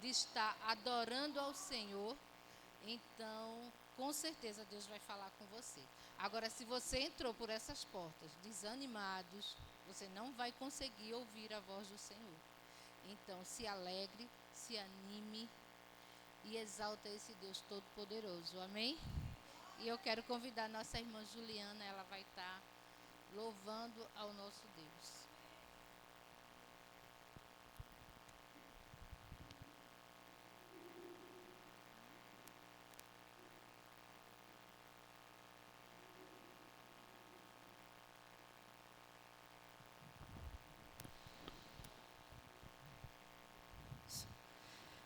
de estar adorando ao Senhor, então com certeza Deus vai falar com você. Agora, se você entrou por essas portas desanimados, você não vai conseguir ouvir a voz do Senhor. Então, se alegre, se anime e exalta esse Deus Todo-Poderoso. Amém? E eu quero convidar nossa irmã Juliana, ela vai estar louvando ao nosso Deus.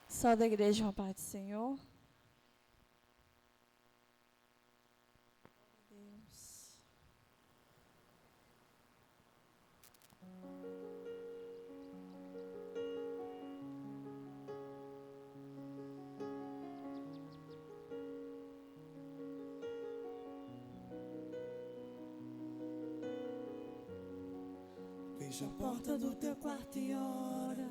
Só da igreja, uma paz do Senhor. Deus. Fecha a porta do teu quarto e ora.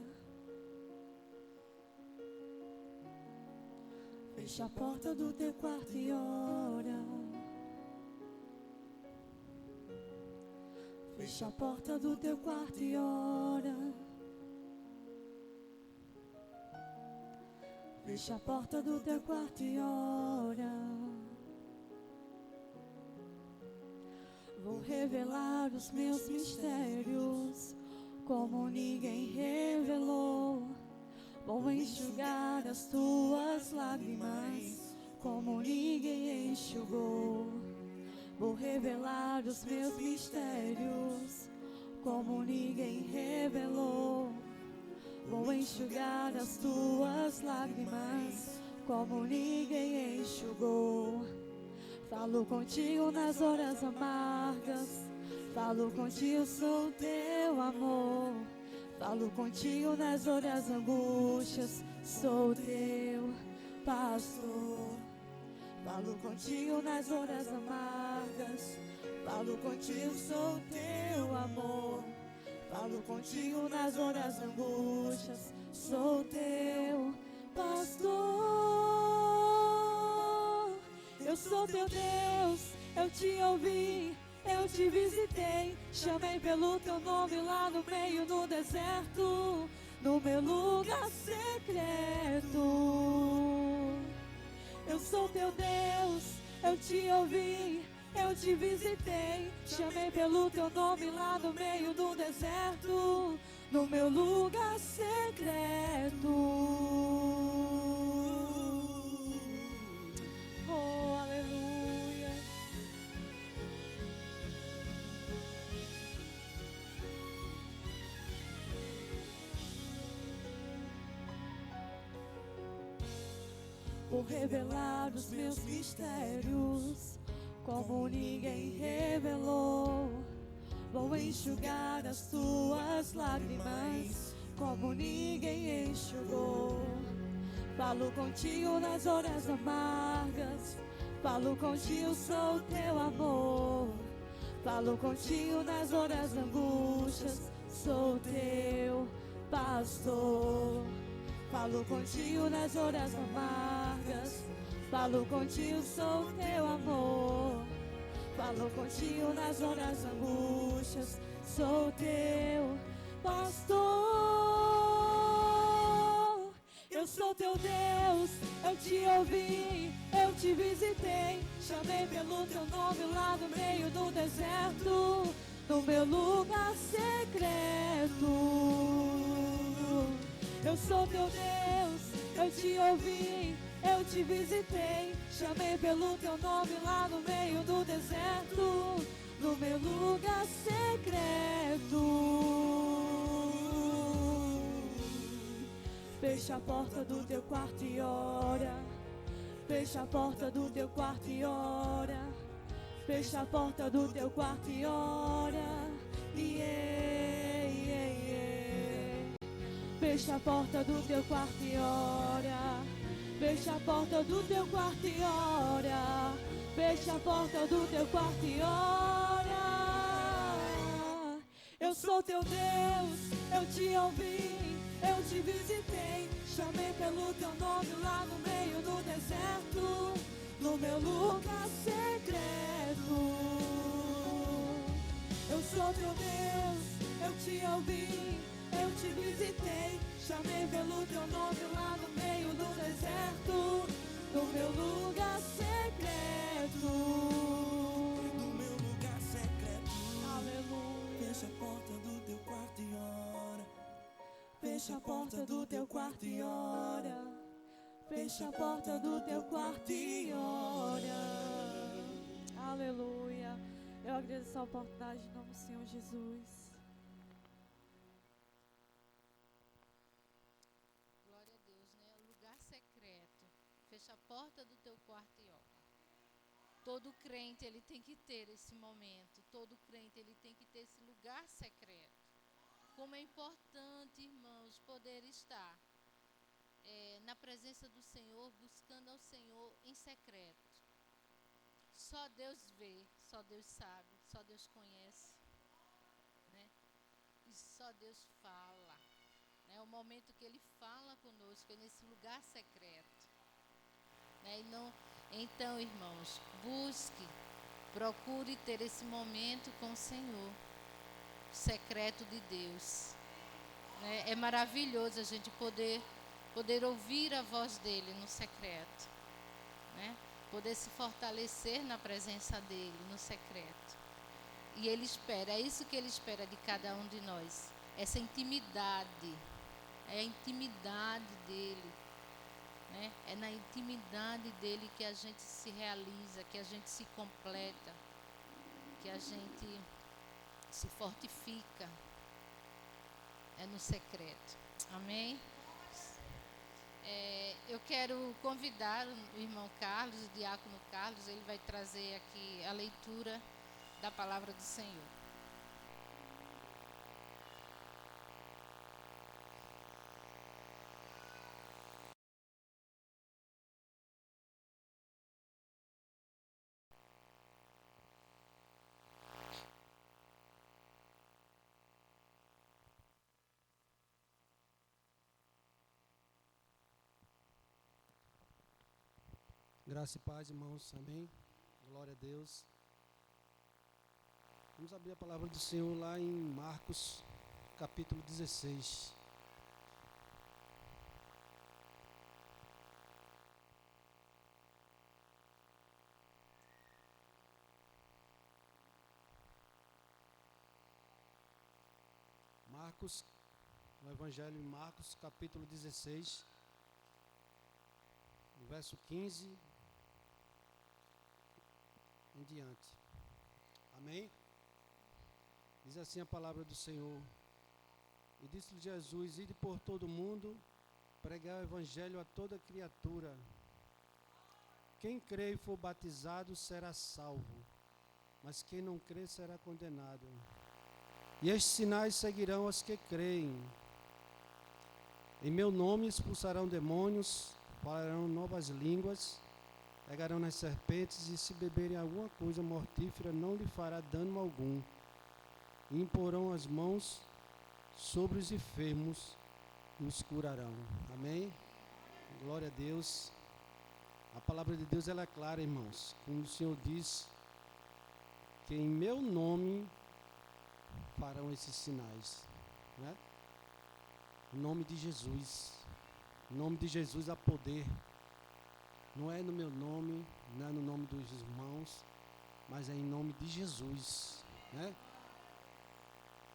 Fecha a porta do teu quarto e ora. Fecha a porta do teu quarto e ora. Fecha a porta do teu quarto e ora. Vou revelar os meus mistérios como ninguém revelou. Vou enxugar as tuas lágrimas como ninguém enxugou. Vou revelar os meus mistérios como ninguém revelou. Vou enxugar as tuas lágrimas como ninguém enxugou. Falo contigo nas horas amargas, falo contigo, sou teu amor. Falo contigo nas horas angústias, sou teu pastor. Falo contigo nas horas amargas, falo contigo, sou teu amor. Falo contigo nas horas angústias, sou teu pastor. Eu sou teu Deus, eu te ouvi, eu te visitei, chamei pelo teu nome lá no meio do deserto, no meu lugar secreto. Eu sou teu Deus, eu te ouvi, eu te visitei, chamei pelo teu nome lá no meio do deserto, no meu lugar secreto. Oh, aleluia. Vou revelar os meus mistérios como ninguém revelou. Vou enxugar as tuas lágrimas como ninguém enxugou. Falo contigo nas horas amargas, falo contigo, sou teu amor. Falo contigo nas horas angústias, sou teu pastor. Falo contigo nas horas amargas, falo contigo, sou teu amor. Falo contigo nas horas angústias, sou teu pastor. Eu sou teu Deus, eu te ouvi, eu te visitei, chamei pelo teu nome lá no meio do deserto, no meu lugar secreto. Eu sou teu Deus, eu te ouvi, eu te visitei, chamei pelo teu nome lá no meio do deserto, no meu lugar secreto. Fecha a porta do teu quarto e ora. Fecha a porta do teu quarto e ora. Fecha a porta do teu quarto e ora. Fecha a porta do teu quarto e ora. Fecha a porta do teu quarto e ora. Fecha a porta do teu quarto e ora. Eu sou teu Deus, eu te ouvi, eu te visitei, chamei pelo teu nome lá no meio do deserto, no meu lugar secreto. Eu sou teu Deus, eu te ouvi, eu te visitei, chamei pelo teu nome lá no meio do deserto, no meu lugar secreto. No meu lugar secreto. Aleluia. Fecha a porta do teu quarto e ora. Fecha a porta do teu quarto e ora. Fecha a porta do teu quarto e ora. Aleluia. Eu agradeço a oportunidade em nome do Senhor Jesus. Glória a Deus, né? Lugar secreto. Fecha a porta do teu quarto e ora. Todo crente, ele tem que ter esse momento. Todo crente, ele tem que ter esse lugar secreto. Como é importante, irmãos, poder estar na presença do Senhor, buscando ao Senhor em secreto. Só Deus vê, só Deus sabe, só Deus conhece, né? E só Deus fala, né? O momento que Ele fala conosco é nesse lugar secreto, né? Então, irmãos, busque, procure ter esse momento com o Senhor, secreto de Deus, né? É maravilhoso a gente poder ouvir a voz dele no secreto, né? Poder se fortalecer na presença dele no secreto. E ele espera, é isso que ele espera de cada um de nós, essa intimidade, é a intimidade dele, né? É na intimidade dele que a gente se realiza, que a gente se completa, que a gente se fortifica, é no secreto. Amém? Eu quero convidar o irmão Carlos, o diácono Carlos, ele vai trazer aqui a leitura da palavra do Senhor. Graça e paz, irmãos. Amém. Glória a Deus. Vamos abrir a palavra do Senhor lá em Marcos, capítulo 16. Marcos, no Evangelho de Marcos, capítulo 16, verso 15 em diante. Amém? Diz assim a palavra do Senhor. E disse-lhe Jesus: ide por todo o mundo, pregar o evangelho a toda criatura. Quem crê e for batizado será salvo, mas quem não crê será condenado. E estes sinais seguirão os que creem. Em meu nome expulsarão demônios, falarão novas línguas, pegarão nas serpentes, e se beberem alguma coisa mortífera não lhe fará dano algum. E imporão as mãos sobre os enfermos e os curarão. Amém? Glória a Deus. A palavra de Deus ela é clara, irmãos. Como o Senhor diz, que em meu nome farão esses sinais, né? Em nome de Jesus. Em nome de Jesus há poder. Não é no meu nome, não é no nome dos irmãos, mas é em nome de Jesus, né?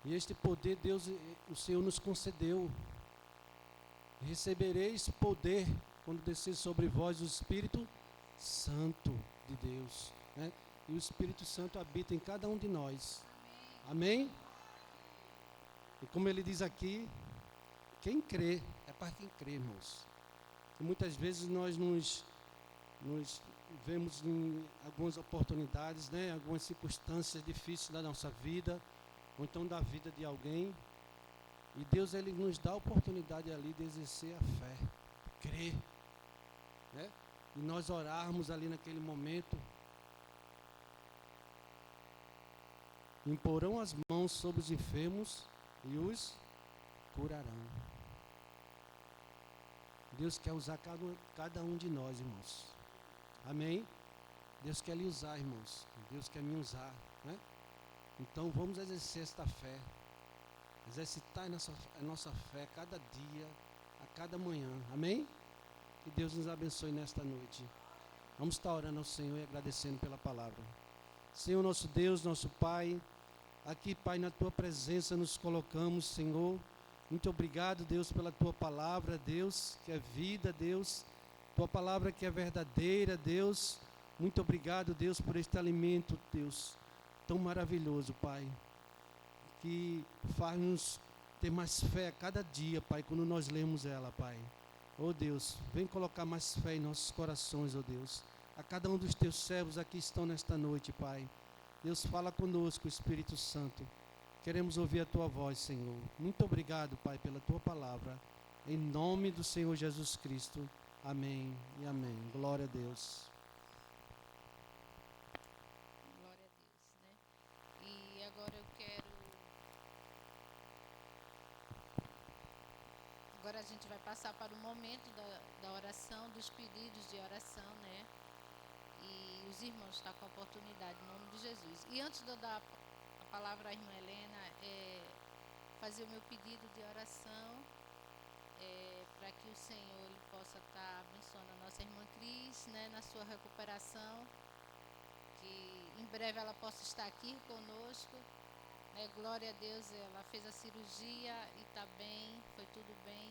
E este poder Deus, o Senhor nos concedeu. Recebereis poder quando descer sobre vós o Espírito Santo de Deus, né? E o Espírito Santo habita em cada um de nós. Amém? E como ele diz aqui, quem crê, é para quem crê, irmãos. E muitas vezes nós nos vemos em algumas oportunidades, né? Algumas circunstâncias difíceis da nossa vida, ou então da vida de alguém. E Deus ele nos dá a oportunidade ali de exercer a fé, crer, né? E nós orarmos ali naquele momento. Imporão as mãos sobre os enfermos e os curarão. Deus quer usar cada um de nós, irmãos. Amém? Deus quer lhe usar, irmãos. Deus quer me usar, né? Então vamos exercer esta fé. Exercitar a nossa fé cada dia, a cada manhã. Amém? Que Deus nos abençoe nesta noite. Vamos estar orando ao Senhor e agradecendo pela palavra. Senhor, nosso Deus, nosso Pai, aqui, Pai, na Tua presença nos colocamos, Senhor. Muito obrigado, Deus, pela Tua palavra, Deus, que é vida, Deus. Tua palavra que é verdadeira, Deus. Muito obrigado, Deus, por este alimento, Deus, tão maravilhoso, Pai, que faz-nos ter mais fé a cada dia, Pai, quando nós lemos ela, Pai. Oh Deus, vem colocar mais fé em nossos corações, oh Deus. A cada um dos teus servos aqui estão nesta noite, Pai. Deus, fala conosco, Espírito Santo. Queremos ouvir a tua voz, Senhor. Muito obrigado, Pai, pela tua palavra. Em nome do Senhor Jesus Cristo. Amém e amém. Glória a Deus. Glória a Deus, né? E agora eu quero... Agora a gente vai passar para o momento da oração, dos pedidos de oração, né? E os irmãos estão com a oportunidade, em nome de Jesus. E antes de eu dar a palavra à irmã Helena, fazer o meu pedido de oração, para que o Senhor ele possa estar abençoando a nossa irmã Cris, né, na sua recuperação, que em breve ela possa estar aqui conosco, né, glória a Deus, ela fez a cirurgia e está bem, foi tudo bem,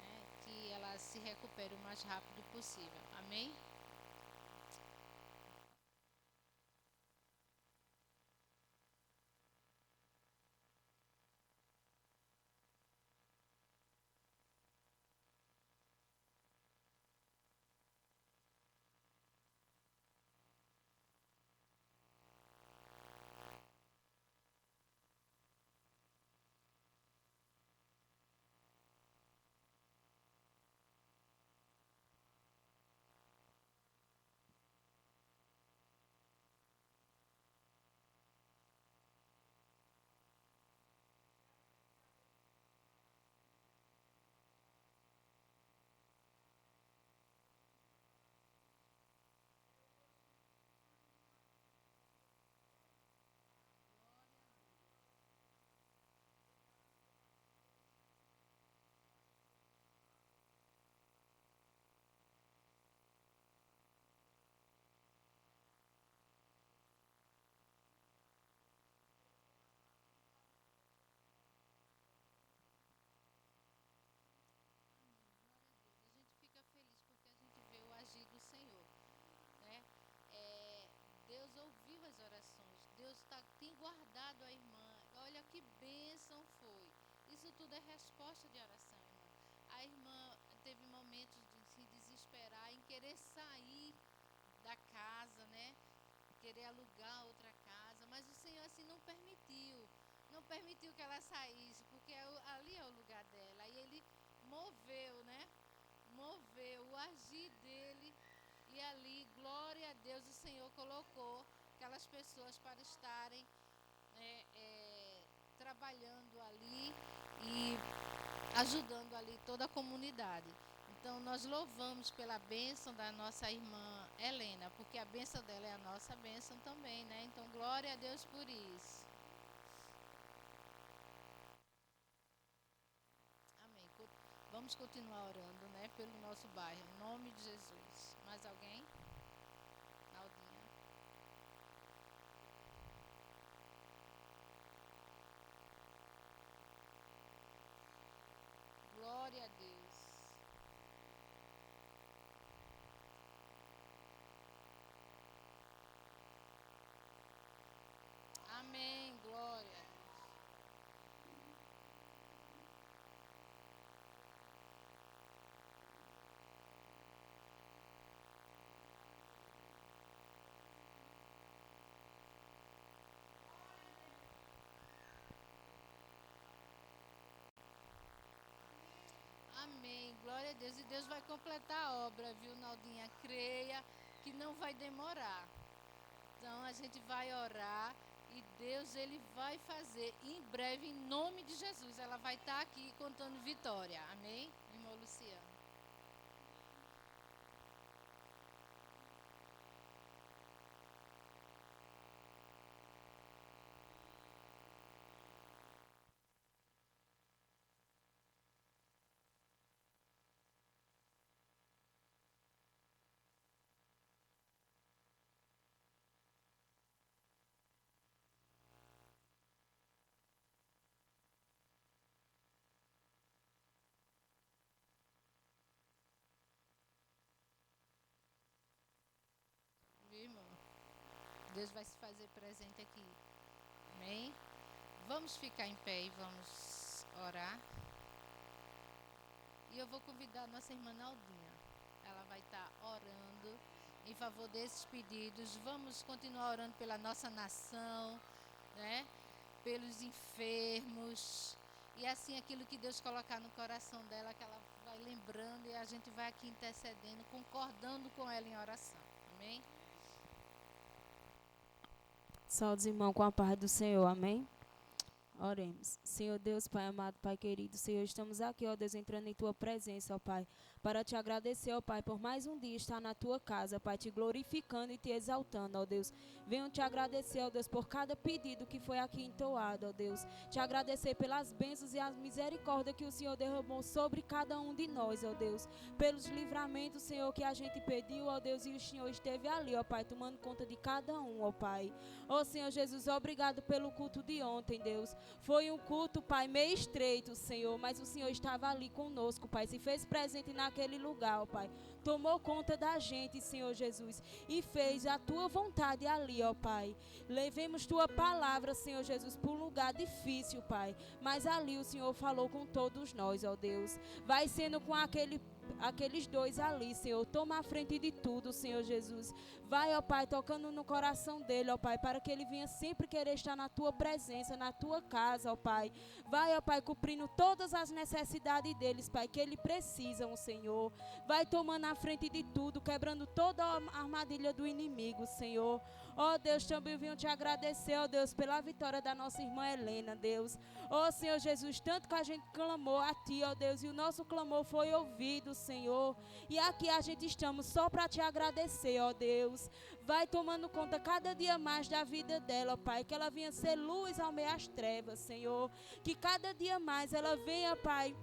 né, que ela se recupere o mais rápido possível, amém? A gente fica feliz porque a gente vê o agir do Senhor, né? Deus ouviu as orações, Deus tem guardado a irmã. Olha que bênção foi. Isso tudo é resposta de oração, irmã. A irmã teve momentos de se desesperar em querer sair da casa, né? Querer alugar outra casa, mas o Senhor assim não permitiu. Não permitiu que ela saísse, porque ali é o lugar dela. E Ele moveu, né? Moveu o agir dele. E ali, glória a Deus, o Senhor colocou aquelas pessoas para estarem, né, trabalhando ali e ajudando ali toda a comunidade. Então, nós louvamos pela bênção da nossa irmã Helena, porque a bênção dela é a nossa bênção também, né? Então, glória a Deus por isso. Amém. Vamos continuar orando, né, pelo nosso bairro, em nome de Jesus. Mais alguém? Aldinha. Glória a Deus. Amém. Glória. Amém, glória a Deus. E Deus vai completar a obra, viu, Naldinha? Creia que não vai demorar. Então a gente vai orar e Deus ele vai fazer em breve, em nome de Jesus. Ela vai estar aqui contando vitória. Amém? Irmão Luciano. Deus vai se fazer presente aqui. Amém? Vamos ficar em pé e vamos orar. E eu vou convidar a nossa irmã Naldinha. Ela vai estar orando em favor desses pedidos. Vamos continuar orando pela nossa nação, né? Pelos enfermos. E assim, aquilo que Deus colocar no coração dela, que ela vai lembrando e a gente vai aqui intercedendo, concordando com ela em oração. Amém? Saúde, irmão, com a paz do Senhor, amém? Oremos. Senhor Deus, Pai amado, Pai querido, Senhor, estamos aqui, ó Deus, entrando em Tua presença, ó Pai, para te agradecer, ó Pai, por mais um dia estar na Tua casa, Pai, te glorificando e te exaltando, ó Deus. Venho te agradecer, ó Deus, por cada pedido que foi aqui entoado, ó Deus. Te agradecer pelas bênçãos e as misericórdias que o Senhor derramou sobre cada um de nós, ó Deus. Pelos livramentos, Senhor, que a gente pediu, ó Deus, e o Senhor esteve ali, ó Pai, tomando conta de cada um, ó Pai. Ó Senhor Jesus, obrigado pelo culto de ontem, Deus. Foi um culto, Pai, meio estreito, Senhor, mas o Senhor estava ali conosco, Pai, se fez presente naquele lugar, ó Pai. Tomou conta da gente, Senhor Jesus, e fez a Tua vontade ali, ó Pai. Levemos Tua palavra, Senhor Jesus, para um lugar difícil, Pai, mas ali o Senhor falou com todos nós, ó Deus. Vai sendo com aqueles dois ali, Senhor. Toma a frente de tudo, Senhor Jesus. Vai, ó Pai, tocando no coração dele, ó Pai, para que ele venha sempre querer estar na Tua presença, na Tua casa, ó Pai. Vai, ó Pai, cumprindo todas as necessidades deles, Pai, que eles precisam, Senhor. Vai tomando a frente de tudo, quebrando toda a armadilha do inimigo, Senhor. Ó Deus, também venho te agradecer, ó Deus, pela vitória da nossa irmã Helena, Deus. Ó Senhor Jesus, tanto que a gente clamou a Ti, ó Deus, e o nosso clamor foi ouvido, Senhor. E aqui a gente estamos só para Te agradecer, ó Deus. Vai tomando conta cada dia mais da vida dela, ó Pai, que ela venha ser luz ao meio das trevas, Senhor. Que cada dia mais ela venha, Pai,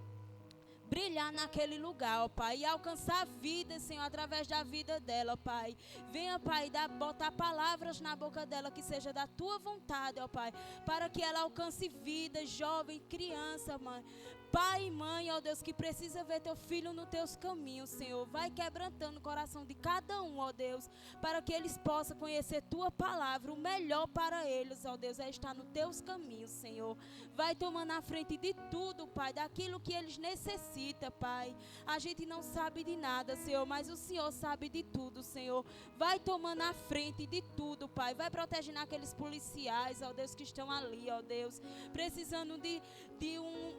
brilhar naquele lugar, ó Pai, e alcançar vida, Senhor, através da vida dela, ó Pai. Venha, Pai, botar palavras na boca dela que seja da Tua vontade, ó Pai, para que ela alcance vida, jovem, criança, Mãe. Pai e mãe, ó Deus, que precisa ver teu filho nos teus caminhos, Senhor. Vai quebrantando o coração de cada um, ó Deus, para que eles possam conhecer tua palavra. O melhor para eles, ó Deus, é estar nos teus caminhos, Senhor. Vai tomando a frente de tudo, Pai, daquilo que eles necessitam, Pai. A gente não sabe de nada, Senhor, mas o Senhor sabe de tudo, Senhor. Vai tomando a frente de tudo, Pai. Vai protegendo aqueles policiais, ó Deus, que estão ali, ó Deus, precisando de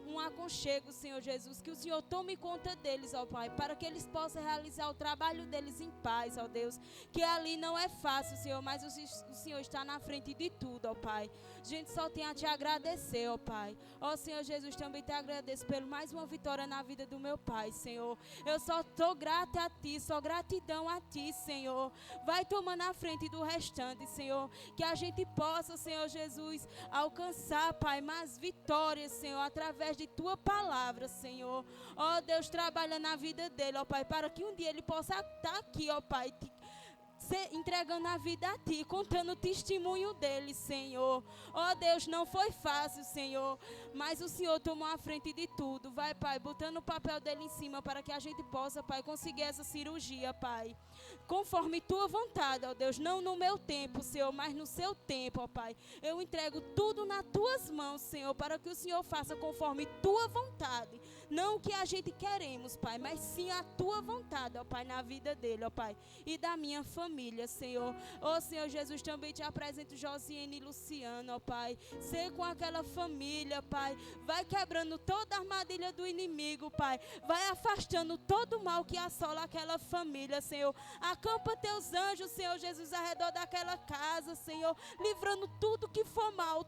um aconchego, Senhor Jesus, que o Senhor tome conta deles, ó Pai, para que eles possam realizar o trabalho deles em paz, ó Deus, que ali não é fácil, Senhor, mas o Senhor está na frente de tudo, ó Pai. A gente só tem a Te agradecer, ó Pai. Ó Senhor Jesus, também Te agradeço por mais uma vitória na vida do meu Pai, Senhor. Eu só estou grata a Ti, só gratidão a Ti, Senhor. Vai tomando a frente do restante, Senhor, que a gente possa, Senhor Jesus, alcançar, Pai, mais vitórias, Senhor, através de Tua palavra, Senhor. Ó Deus, trabalha na vida dele, ó Pai, para que um dia ele possa estar aqui, ó Pai, entregando a vida a Ti, contando o testemunho dele, Senhor. Ó Deus, não foi fácil, Senhor, mas o Senhor tomou a frente de tudo. Vai, Pai, botando o papel dele em cima para que a gente possa, Pai, conseguir essa cirurgia, Pai, conforme Tua vontade, ó Deus, não no meu tempo, Senhor, mas no Seu tempo, ó Pai. Eu entrego tudo nas Tuas mãos, Senhor, para que o Senhor faça conforme Tua vontade. Não o que a gente queremos, Pai, mas sim a Tua vontade, ó Pai, na vida dele, ó Pai, e da minha família, Senhor. Ó Senhor Jesus, também Te apresento Josiane e Luciano, ó Pai. Ser com aquela família, Pai. Vai quebrando toda a armadilha do inimigo, Pai. Vai afastando todo o mal que assola aquela família, Senhor. Acampa Teus anjos, Senhor Jesus, ao redor daquela casa, Senhor, livrando tudo que for mal,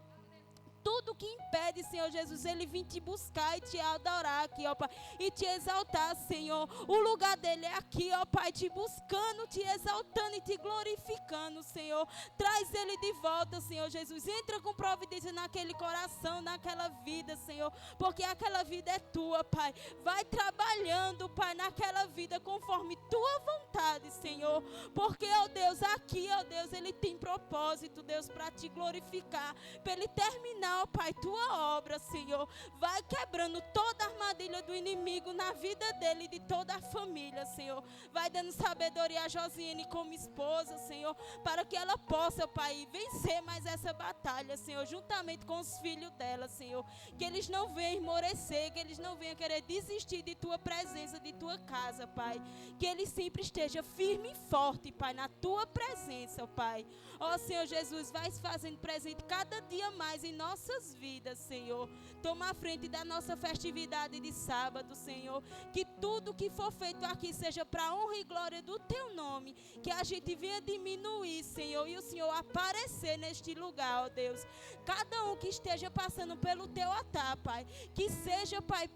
tudo que impede, Senhor Jesus, ele vir Te buscar e Te adorar aqui, ó Pai, e Te exaltar, Senhor. O lugar dele é aqui, ó Pai, Te buscando, Te exaltando e Te glorificando, Senhor. Traz ele de volta, Senhor Jesus. Entra com providência naquele coração, naquela vida, Senhor, porque aquela vida é Tua, Pai. Vai trabalhando, Pai, naquela vida conforme Tua vontade, Senhor, porque, ó Deus, aqui, ó Deus, ele tem propósito, Deus, para Te glorificar, para ele terminar terminar, ó Pai, tua obra, Senhor. Vai quebrando toda a armadilha do inimigo na vida dele e de toda a família, Senhor. Vai dando sabedoria a Josiane como esposa, Senhor, para que ela possa, Pai, vencer mais essa batalha, Senhor, juntamente com os filhos dela, Senhor. Que eles não venham esmorecer, que eles não venham querer desistir de tua presença, de tua casa, Pai. Que eles sempre estejam firme e forte, Pai, na tua presença, Pai. Ó Senhor Jesus, vai se fazendo presente cada dia mais em nossas vidas, Senhor. Toma a frente da nossa festividade de sábado, Senhor. Que tudo que for feito aqui seja para honra e glória do teu nome. Que a gente venha diminuir, Senhor, e o Senhor aparecer neste lugar, ó Deus. Cada um que esteja passando pelo teu altar, Pai, que seja, Pai,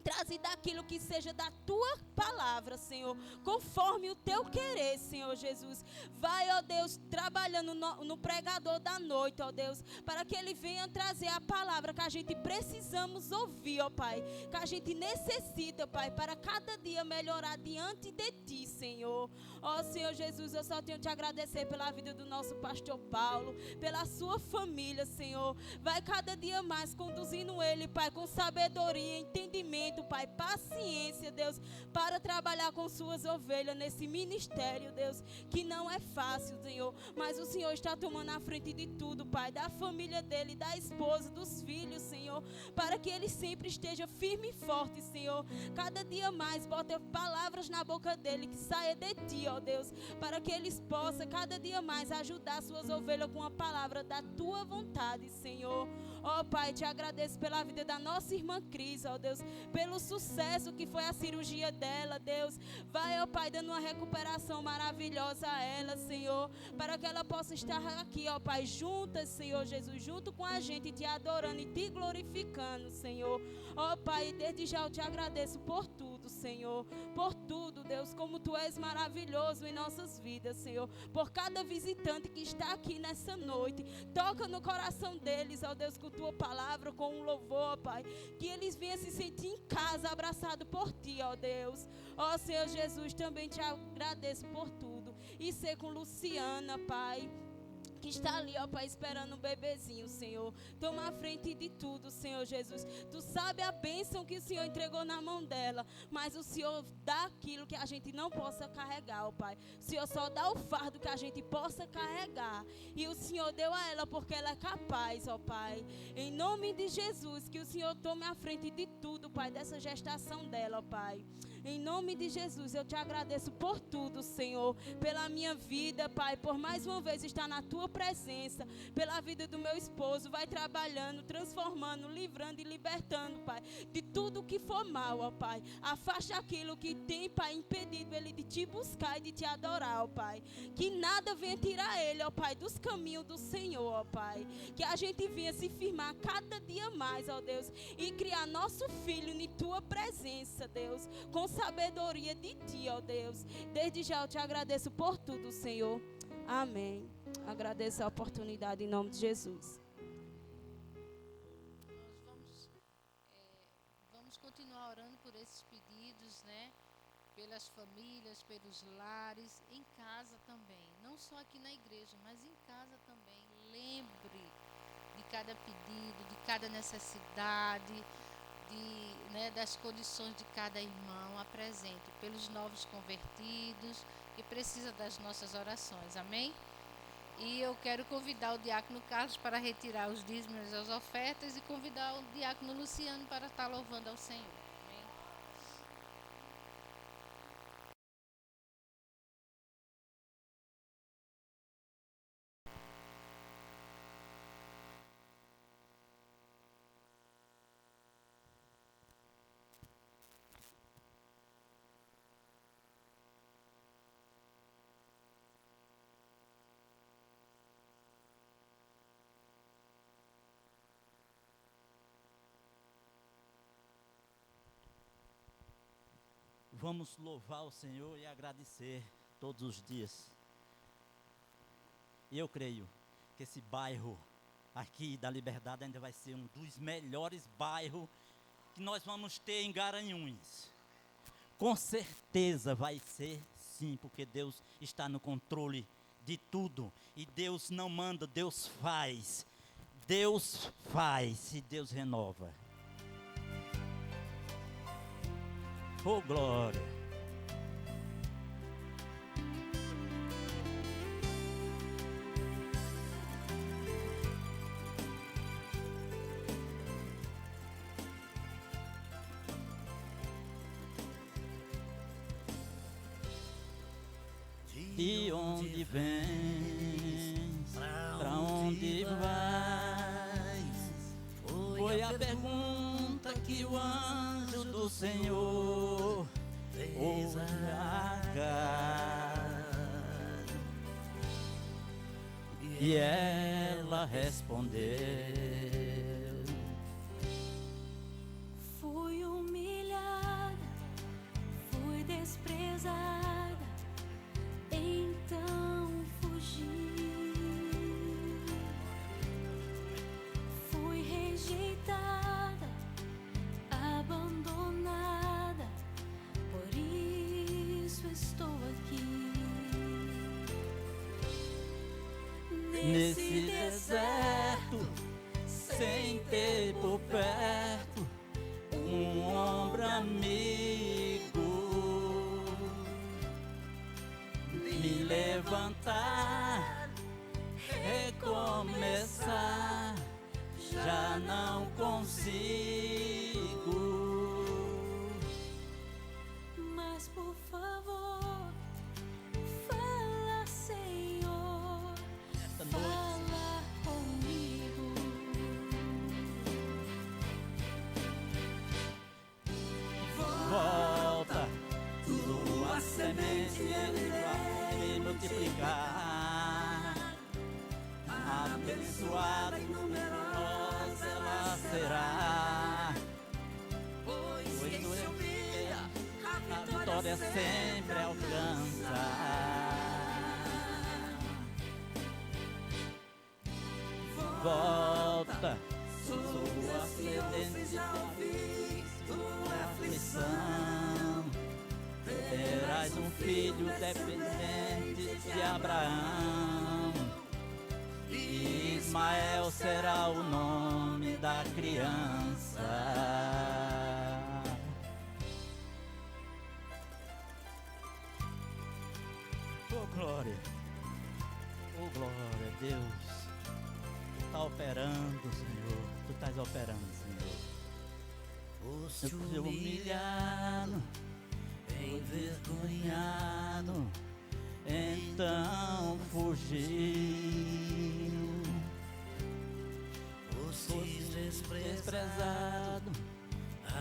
trazido aquilo que seja da tua palavra, Senhor, conforme o teu querer, Senhor Jesus. Vai, ó Deus, trabalhando no pregador da noite, ó Deus, para que ele venha trazer a palavra que a gente precisamos ouvir, ó Pai, que a gente necessita, Pai, para cada dia melhorar diante de ti, Senhor. Ó Senhor Jesus, eu só tenho te agradecer pela vida do nosso pastor Paulo, pela sua família, Senhor. Vai cada dia mais conduzindo ele, Pai, com sabedoria, entendimento, Pai, paciência, Deus, para trabalhar com suas ovelhas nesse ministério, Deus, que não é fácil, Senhor, mas o Senhor está tomando a frente de tudo, Pai, da família dele, da esposa, dos filhos, Senhor, para que ele sempre esteja firme e forte, Senhor. Cada dia mais, bota palavras na boca dele que saia de ti, ó Deus, para que eles possam cada dia mais ajudar suas ovelhas com a palavra da tua vontade, Senhor. Ó Pai, te agradeço pela vida da nossa irmã Cris, ó Deus, pelo sucesso que foi a cirurgia dela, Deus. Vai, ó Pai, dando uma recuperação maravilhosa a ela, Senhor, para que ela possa estar aqui, ó Pai, juntas, Senhor Jesus, junto com a gente, te adorando e te glorificando, Senhor. Ó Pai, desde já eu te agradeço por tudo, Senhor, por tudo, Deus, como tu és maravilhoso em nossas vidas, Senhor, por cada visitante que está aqui nessa noite. Toca no coração deles, ó Deus, com tua palavra, com um louvor, Pai, que eles venham se sentir em casa, abraçado por ti, ó Deus. Ó Senhor Jesus, também te agradeço por tudo. E ser com Luciana, Pai, que está ali, ó Pai, esperando um bebezinho, Senhor. Toma a frente de tudo, Senhor Jesus. Tu sabe a bênção que o Senhor entregou na mão dela, mas o Senhor dá aquilo que a gente não possa carregar, ó Pai. O Senhor só dá o fardo que a gente possa carregar. E o Senhor deu a ela porque ela é capaz, ó Pai. Em nome de Jesus, que o Senhor tome a frente de tudo, Pai, dessa gestação dela, ó Pai. Em nome de Jesus, eu te agradeço por tudo, Senhor, pela minha vida, Pai, por mais uma vez estar na tua presença, pela vida do meu esposo. Vai trabalhando, transformando, livrando e libertando, Pai, de tudo que for mal, ó Pai. Afaste aquilo que tem, Pai, impedido ele de te buscar e de te adorar, ó Pai. Que nada venha tirar ele, ó Pai, dos caminhos do Senhor, ó Pai. Que a gente venha se firmar cada dia mais, ó Deus, e criar nosso filho em tua presença, Deus, com sabedoria de ti, ó Deus. Desde já eu te agradeço por tudo, Senhor. Amém. Agradeço a oportunidade em nome de Jesus. Nós vamos continuar orando por esses pedidos, né? Pelas famílias, pelos lares, em casa também. Não só aqui na igreja, mas em casa também. Lembre de cada pedido, de cada necessidade, das condições de cada irmão. Apresente pelos novos convertidos que precisa das nossas orações, amém? E eu quero convidar o diácono Carlos para retirar os dízimos e as ofertas e convidar o diácono Luciano para estar louvando ao Senhor. Amém? Vamos louvar o Senhor e agradecer todos os dias. E eu creio que esse bairro aqui da Liberdade ainda vai ser um dos melhores bairros que nós vamos ter em Garanhuns. Com certeza vai ser sim, porque Deus está no controle de tudo. E Deus não manda, Deus faz. Deus faz e Deus renova. Oh, glória. De onde vens, pra onde vais? Foi a pergunta que o anjo do Senhor fez a Agar. E ela respondeu: Fui humilhada, fui desprezada, então fugi. Fui rejeitada, abandonada, por isso estou aqui. nesse deserto, sem ter por perto um ombro amigo, me levantar, recomeçar, já não consigo. Mas por favor, fala, Senhor, Esta noite, fala comigo. volta, tua semente ele vai multiplicar, abençoada e numerosa ela será, pois quem se humilha, a vitória sempre alcança. Volta, sua semente tua aflição, terás um filho dependente de Abraão, e Ismael será o nome da criança. Oh glória, oh glória a Deus. Tu tá operando, Senhor, tu estás operando, Senhor. Eu fui humilhado, envergonhado, então fugiu. Fosse desprezado,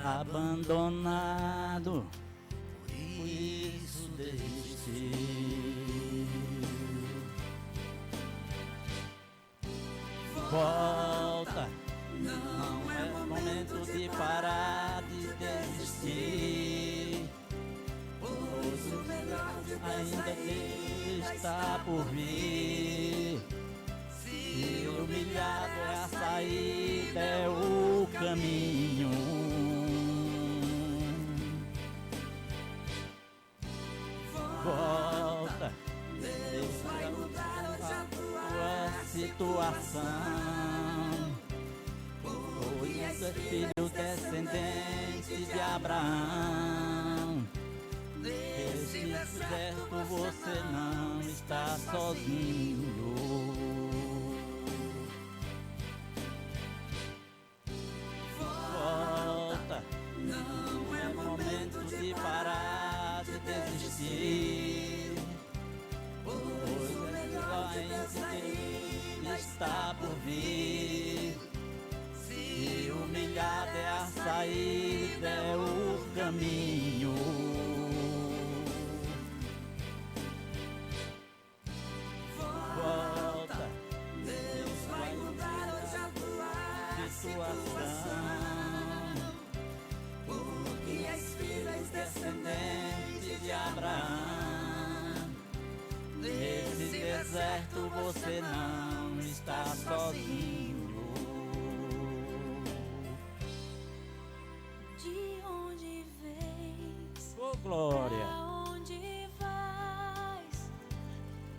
abandonado, por isso desistiu. Volta, não é momento de parar, de desistir, pois o melhor ainda está por vir. Se humilhado é a saída, é o caminho. Volta, Deus vai mudar hoje a tua situação, pois é filho descendente de Abraão. Nesse deserto você não está sozinho. Volta, não é momento de parar, de desistir, pois o melhor ainda está por vir. Se humilhado é a saída, é o caminho. Volta, Deus vai mudar hoje a tua situação, porque és filho descendente de Abraão. Nesse deserto você não está sozinho. De onde vens? Oh glória, Pra onde vais?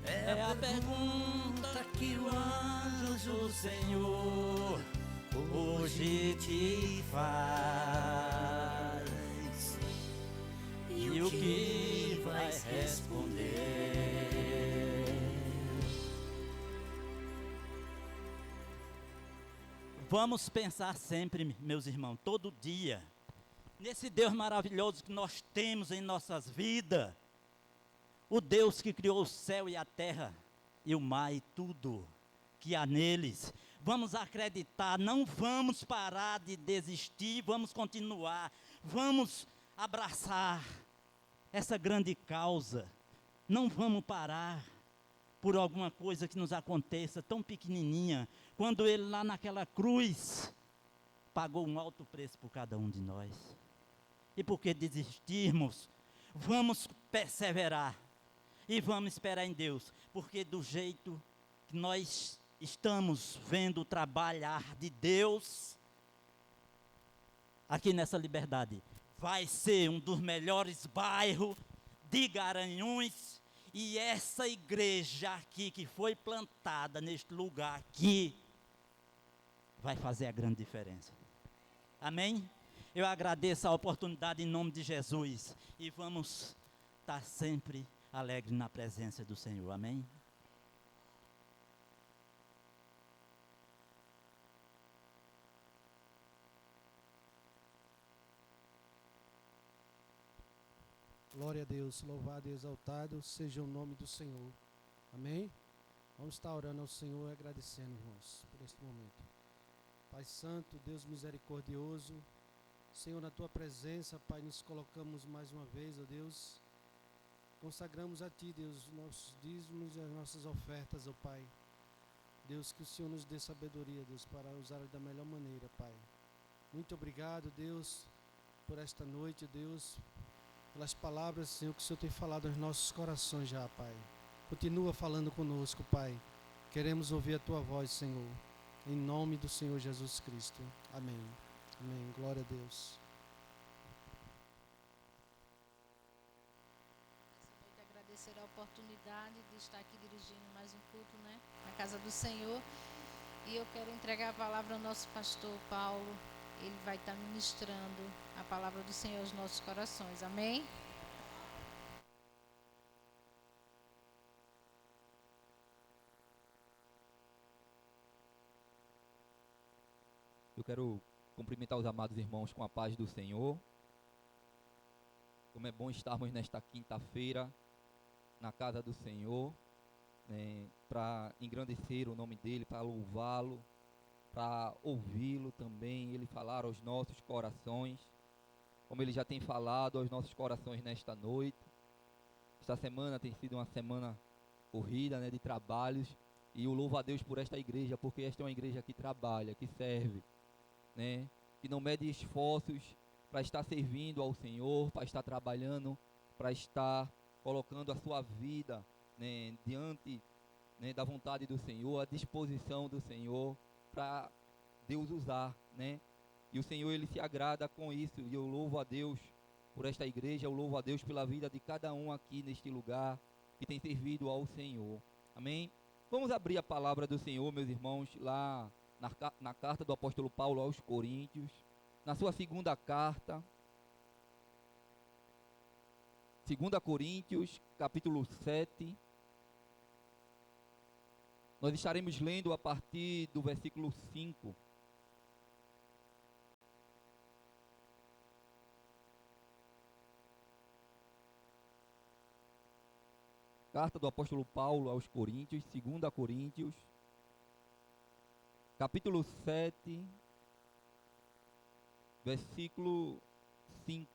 é É a pergunta que o anjo do Senhor hoje te faz. E o que vai responder? Vamos pensar sempre, meus irmãos, todo dia, nesse Deus maravilhoso que nós temos em nossas vidas. O Deus que criou o céu e a terra, e o mar e tudo que há neles. Vamos acreditar, não vamos parar de desistir, vamos continuar, vamos abraçar essa grande causa. Não vamos parar por alguma coisa que nos aconteça tão pequenininha, quando Ele lá naquela cruz pagou um alto preço por cada um de nós. E por que desistirmos? Vamos perseverar e vamos esperar em Deus, porque do jeito que nós estamos vendo o trabalhar de Deus aqui nessa Liberdade, vai ser um dos melhores bairros de Garanhuns, e essa igreja aqui que foi plantada neste lugar aqui vai fazer a grande diferença. Amém? Eu agradeço a oportunidade em nome de Jesus, e vamos estar sempre alegres na presença do Senhor. Amém? Glória a Deus, louvado e exaltado seja o nome do Senhor. Amém? Vamos estar orando ao Senhor e agradecendo, irmãos, por este momento. Pai Santo, Deus misericordioso, Senhor, na Tua presença, Pai, nos colocamos mais uma vez, ó Deus, consagramos a Ti, Deus, os nossos dízimos e as nossas ofertas, ó Pai. Deus, que o Senhor nos dê sabedoria, Deus, para usar da melhor maneira, Pai. Muito obrigado, Deus, por esta noite, Deus, pelas palavras, Senhor, que o Senhor tem falado aos nossos corações já, Pai. Continua falando conosco, Pai. Queremos ouvir a Tua voz, Senhor. Em nome do Senhor Jesus Cristo. Amém. Amém. Glória a Deus. Essa noite agradecer a oportunidade de estar aqui dirigindo mais um culto, né, na casa do Senhor. E eu quero entregar a palavra ao nosso pastor Paulo. Ele vai estar ministrando a palavra do Senhor aos nossos corações. Amém? Eu quero cumprimentar os amados irmãos com a paz do Senhor. Como é bom estarmos nesta quinta-feira na casa do Senhor, né, para engrandecer o nome dEle, para louvá-lo, para ouvi-lo também, Ele falar aos nossos corações, como Ele já tem falado aos nossos corações nesta noite. Esta semana tem sido uma semana corrida, né, de trabalhos, e eu louvo a Deus por esta igreja, porque esta é uma igreja que trabalha, que serve, né, que não mede esforços para estar servindo ao Senhor, para estar trabalhando, para estar colocando a sua vida, né, diante, né, da vontade do Senhor, à disposição do Senhor, para Deus usar, né? E o Senhor, Ele se agrada com isso, e eu louvo a Deus por esta igreja, eu louvo a Deus pela vida de cada um aqui neste lugar, que tem servido ao Senhor, amém? Vamos abrir a palavra do Senhor, meus irmãos, lá na carta do apóstolo Paulo aos Coríntios, na sua segunda carta, 2 Coríntios, capítulo 7, nós estaremos lendo a partir do versículo 5. Carta do apóstolo Paulo aos Coríntios, 2 Coríntios, capítulo 7, versículo 5.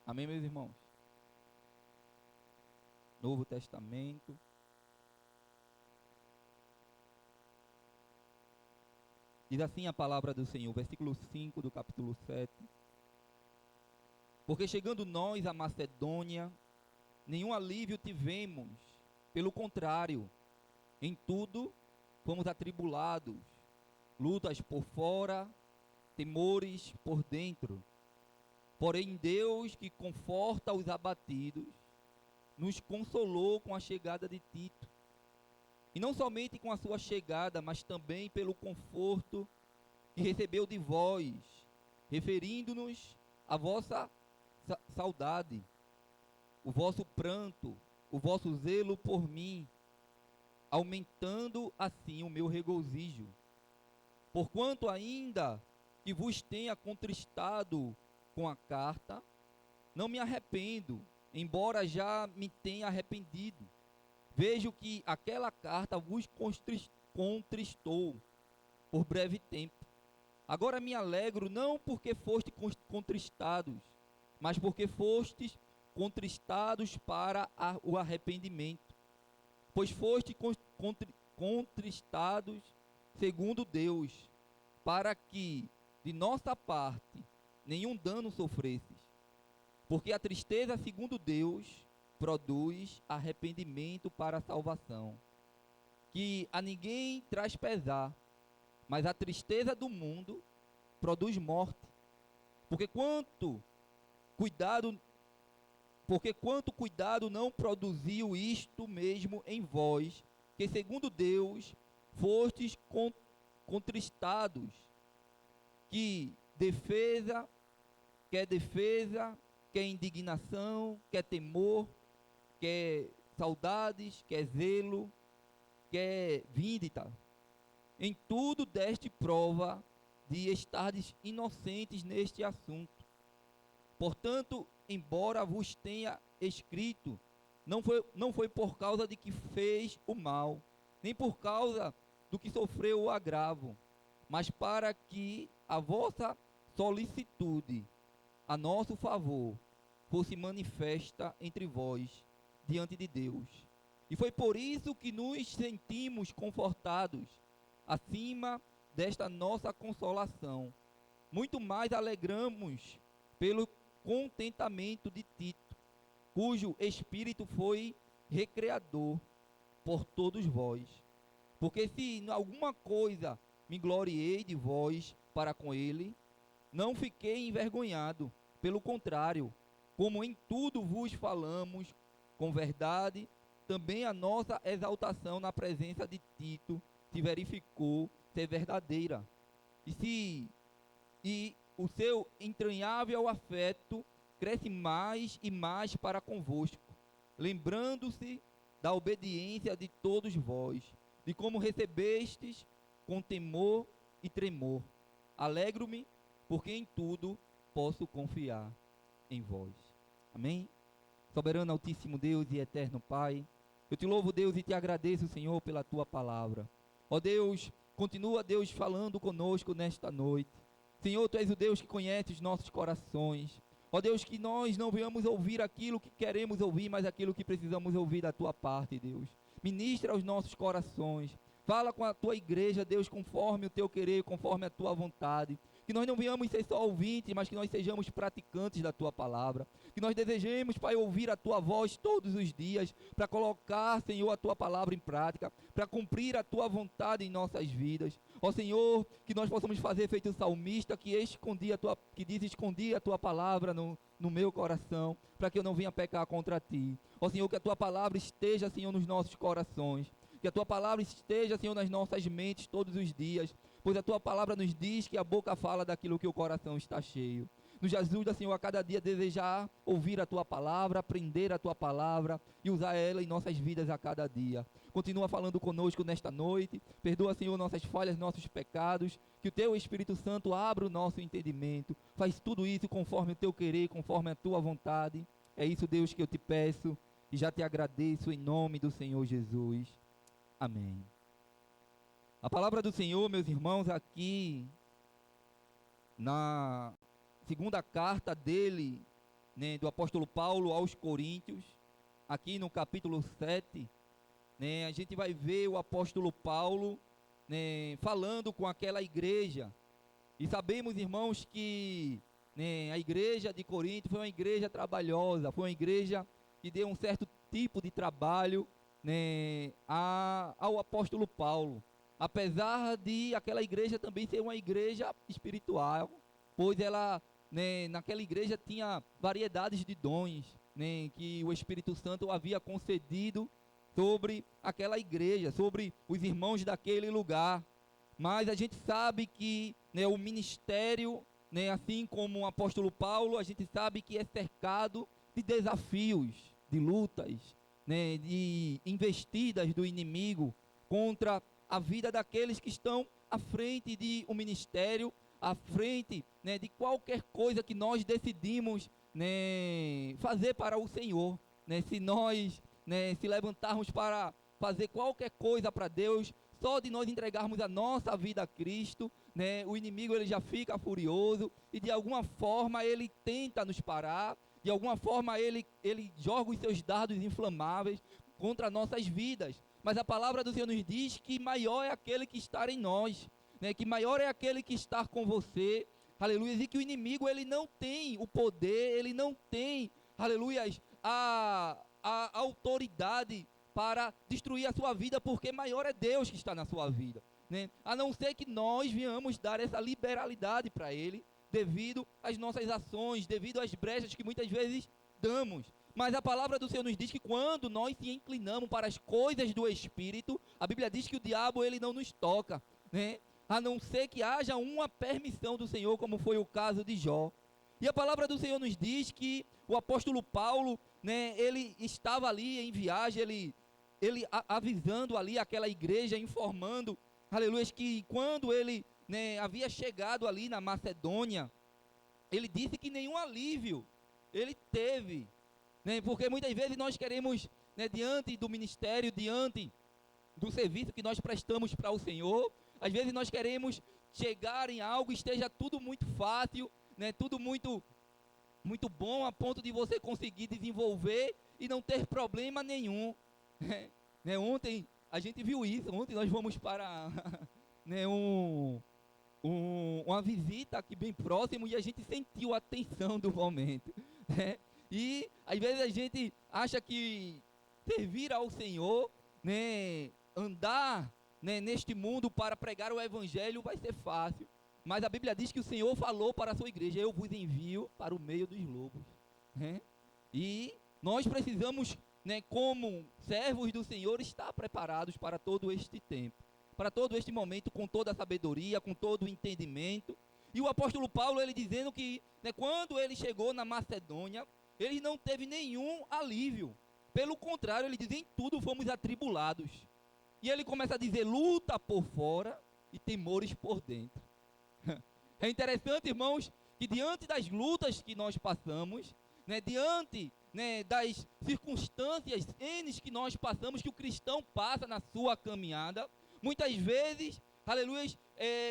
Amém, meus irmãos? Novo Testamento. Diz assim a palavra do Senhor, versículo 5 do capítulo 7. Porque chegando nós à Macedônia, nenhum alívio tivemos, pelo contrário, em tudo fomos atribulados, lutas por fora, temores por dentro. Porém Deus, que conforta os abatidos, nos consolou com a chegada de Tito, e não somente com a sua chegada, mas também pelo conforto que recebeu de vós, referindo-nos à vossa saudade, o vosso pranto, o vosso zelo por mim, aumentando assim o meu regozijo. Porquanto ainda que vos tenha contristado com a carta, não me arrependo, embora já me tenha arrependido. Vejo que aquela carta vos contristou por breve tempo. Agora me alegro não porque fostes contristados, mas porque fostes contristados para o arrependimento. Pois fostes contristados segundo Deus, para que de nossa parte nenhum dano sofresses. Porque a tristeza segundo Deus produz arrependimento para a salvação, que a ninguém traz pesar, mas a tristeza do mundo produz morte. Porque quanto cuidado não produziu isto mesmo em vós, que segundo Deus fostes contristados, que defesa, quer indignação, quer temor, quer saudades, quer zelo, quer vindita. Em tudo deste prova de estardes inocentes neste assunto. Portanto, embora vos tenha escrito, não foi por causa de que fez o mal, nem por causa do que sofreu o agravo, mas para que a vossa solicitude a nosso favor fosse manifesta entre vós diante de Deus. E foi por isso que nos sentimos confortados acima desta nossa consolação. Muito mais alegramos pelo contentamento de Tito, cujo espírito foi recreador por todos vós. Porque se em alguma coisa me gloriei de vós para com ele, não fiquei envergonhado, pelo contrário, como em tudo vos falamos com verdade, também a nossa exaltação na presença de Tito se verificou ser verdadeira. E o seu entranhável afeto cresce mais e mais para convosco, lembrando-se da obediência de todos vós, de como recebestes com temor e tremor. Alegro-me, porque em tudo posso confiar em vós. Amém? Soberano, Altíssimo Deus e Eterno Pai, eu te louvo, Deus, e te agradeço, Senhor, pela tua palavra. Ó Deus, continua, Deus, falando conosco nesta noite. Senhor, tu és o Deus que conhece os nossos corações. Ó Deus, que nós não venhamos ouvir aquilo que queremos ouvir, mas aquilo que precisamos ouvir da tua parte, Deus. Ministra aos nossos corações. Fala com a tua igreja, Deus, conforme o teu querer, conforme a tua vontade. Que nós não venhamos ser só ouvintes, mas que nós sejamos praticantes da tua palavra. Que nós desejemos, Pai, ouvir a tua voz todos os dias, para colocar, Senhor, a tua palavra em prática, para cumprir a tua vontade em nossas vidas. Ó Senhor, que nós possamos fazer feito o salmista, que diz, escondi a tua palavra no meu coração, para que eu não venha pecar contra ti. Ó Senhor, que a tua palavra esteja, Senhor, nos nossos corações. Que a tua palavra esteja, Senhor, nas nossas mentes todos os dias, pois a tua palavra nos diz que a boca fala daquilo que o coração está cheio. Nos ajuda, Senhor, a cada dia desejar ouvir a tua palavra, aprender a tua palavra e usar ela em nossas vidas a cada dia. Continua falando conosco nesta noite. Perdoa, Senhor, nossas falhas, nossos pecados. Que o teu Espírito Santo abra o nosso entendimento. Faz tudo isso conforme o teu querer, conforme a tua vontade. É isso, Deus, que eu te peço e já te agradeço em nome do Senhor Jesus. Amém. A palavra do Senhor, meus irmãos, aqui na segunda carta dele, né, do apóstolo Paulo aos Coríntios, aqui no capítulo 7, né, a gente vai ver o apóstolo Paulo, né, falando com aquela igreja. E sabemos, irmãos, que, né, a igreja de Corinto foi uma igreja trabalhosa, foi uma igreja que deu um certo tipo de trabalho, né, ao apóstolo Paulo, apesar de aquela igreja também ser uma igreja espiritual, pois ela, né, naquela igreja tinha variedades de dons, né, que o Espírito Santo havia concedido sobre aquela igreja, sobre os irmãos daquele lugar. Mas a gente sabe que, né, o ministério, né, assim como o apóstolo Paulo, a gente sabe que é cercado de desafios, de lutas, né, de investidas do inimigo contra a vida daqueles que estão à frente de um ministério, à frente, né, de qualquer coisa que nós decidimos, né, fazer para o Senhor, né, se nós, né, se levantarmos para fazer qualquer coisa para Deus, só de nós entregarmos a nossa vida a Cristo, né, o inimigo ele já fica furioso e de alguma forma ele tenta nos parar, de alguma forma ele joga os seus dardos inflamáveis contra nossas vidas. Mas a palavra do Senhor nos diz que maior é aquele que está em nós, né, que maior é aquele que está com você, aleluia, e que o inimigo ele não tem o poder, ele não tem, aleluia, a autoridade para destruir a sua vida, porque maior é Deus que está na sua vida, né? A não ser que nós venhamos dar essa liberalidade para Ele, devido às nossas ações, devido às brechas que muitas vezes damos. Mas a palavra do Senhor nos diz que quando nós se inclinamos para as coisas do Espírito, a Bíblia diz que o diabo ele não nos toca, né? A não ser que haja uma permissão do Senhor, como foi o caso de Jó. E a palavra do Senhor nos diz que o apóstolo Paulo, né, ele estava ali em viagem, ele avisando ali aquela igreja, informando, aleluia, que quando ele, né, havia chegado ali na Macedônia, ele disse que nenhum alívio ele teve, né, porque muitas vezes nós queremos, né, diante do ministério, diante do serviço que nós prestamos para o Senhor, às vezes nós queremos chegar em algo, esteja tudo muito fácil, né, tudo muito bom, a ponto de você conseguir desenvolver e não ter problema nenhum. Né, ontem a gente viu isso, ontem nós fomos para né, uma visita aqui bem próximo e a gente sentiu a tensão do momento, né? E às vezes a gente acha que servir ao Senhor, né, andar, né, neste mundo para pregar o evangelho vai ser fácil, mas a Bíblia diz que o Senhor falou para a sua igreja: eu vos envio para o meio dos lobos, né? E nós precisamos, né, como servos do Senhor, estar preparados para todo este tempo, para todo este momento, com toda a sabedoria, com todo o entendimento. E o apóstolo Paulo, ele dizendo que, né, quando ele chegou na Macedônia, ele não teve nenhum alívio, pelo contrário, ele diz: em tudo fomos atribulados. E ele começa a dizer: luta por fora e temores por dentro. É interessante, irmãos, que diante das lutas que nós passamos, né, diante, né, das circunstâncias N que nós passamos, que o cristão passa na sua caminhada, muitas vezes, aleluia,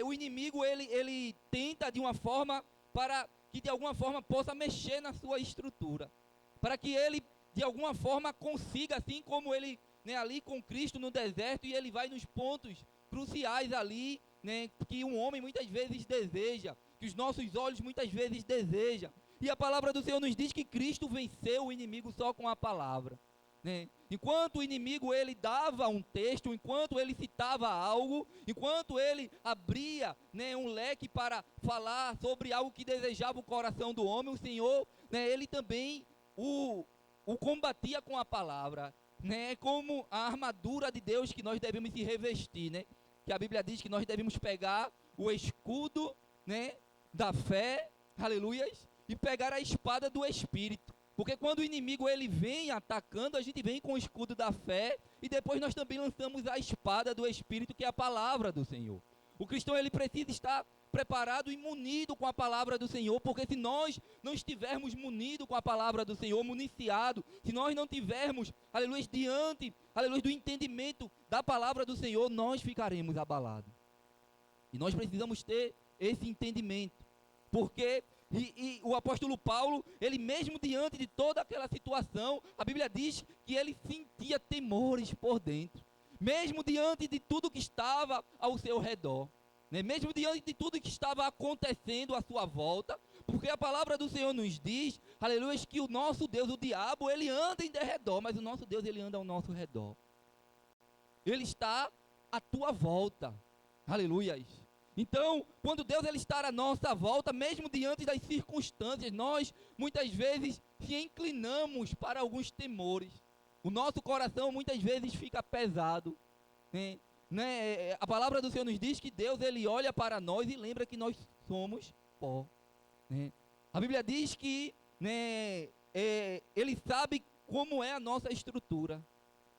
o inimigo ele tenta de uma forma para que de alguma forma possa mexer na sua estrutura, para que ele de alguma forma consiga, assim como ele, né, ali com Cristo no deserto, e ele vai nos pontos cruciais ali, né, que um homem muitas vezes deseja, que os nossos olhos muitas vezes desejam. E a palavra do Senhor nos diz que Cristo venceu o inimigo só com a palavra, né? Enquanto o inimigo ele dava um texto, enquanto ele citava algo, enquanto ele abria, né, um leque para falar sobre algo que desejava o coração do homem, o Senhor, né, ele também o combatia com a palavra, né? Como a armadura de Deus que nós devemos se revestir, né? Que a Bíblia diz que nós devemos pegar o escudo, né, da fé, aleluias, e pegar a espada do Espírito, porque quando o inimigo ele vem atacando, a gente vem com o escudo da fé, e depois nós também lançamos a espada do Espírito, que é a palavra do Senhor. O cristão ele precisa estar preparado e munido com a palavra do Senhor, porque se nós não estivermos munidos com a palavra do Senhor, municiado, se nós não tivermos, aleluia, diante, aleluia, do entendimento da palavra do Senhor, nós ficaremos abalados. E nós precisamos ter esse entendimento, porque e o apóstolo Paulo, ele mesmo diante de toda aquela situação, a Bíblia diz que ele sentia temores por dentro, mesmo diante de tudo que estava ao seu redor, né? Mesmo diante de tudo que estava acontecendo à sua volta, porque a palavra do Senhor nos diz, aleluia, que o nosso Deus, o diabo, ele anda em derredor, mas o nosso Deus, ele anda ao nosso redor, ele está à tua volta, aleluia. Então, quando Deus ele está à nossa volta, mesmo diante das circunstâncias, nós muitas vezes se inclinamos para alguns temores, O nosso coração muitas vezes fica pesado, né? A palavra do Senhor nos diz que Deus, ele olha para nós e lembra que nós somos pó, né? A Bíblia diz que, né, ele sabe como é a nossa estrutura.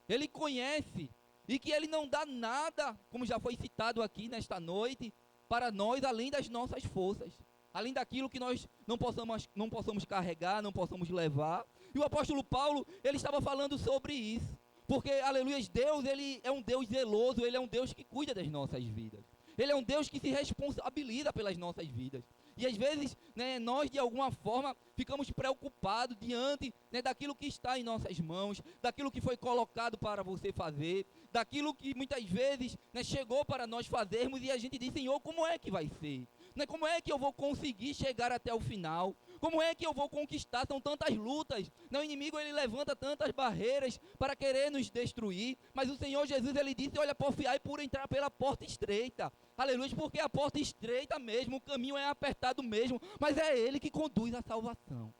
Ele conhece e que ele não dá nada, como já foi citado aqui nesta noite, para nós além das nossas forças, além daquilo que nós não possamos carregar, não possamos levar. E o apóstolo Paulo, ele estava falando sobre isso, porque, aleluia, Deus, ele é um Deus zeloso, ele é um Deus que cuida das nossas vidas. Ele é um Deus que se responsabiliza pelas nossas vidas. E às vezes, né, nós de alguma forma ficamos preocupados diante, né, daquilo que está em nossas mãos, daquilo que foi colocado para você fazer, daquilo que muitas vezes, né, chegou para nós fazermos e a gente diz: Senhor, como é que vai ser? Né, como é que eu vou conseguir chegar até o final? Como é que eu vou conquistar? São tantas lutas. O inimigo, ele levanta tantas barreiras para querer nos destruir. Mas o Senhor Jesus, ele disse: olha, porfiai por entrar pela porta estreita. Aleluia, porque a porta estreita mesmo, o caminho é apertado mesmo, mas é Ele que conduz a salvação.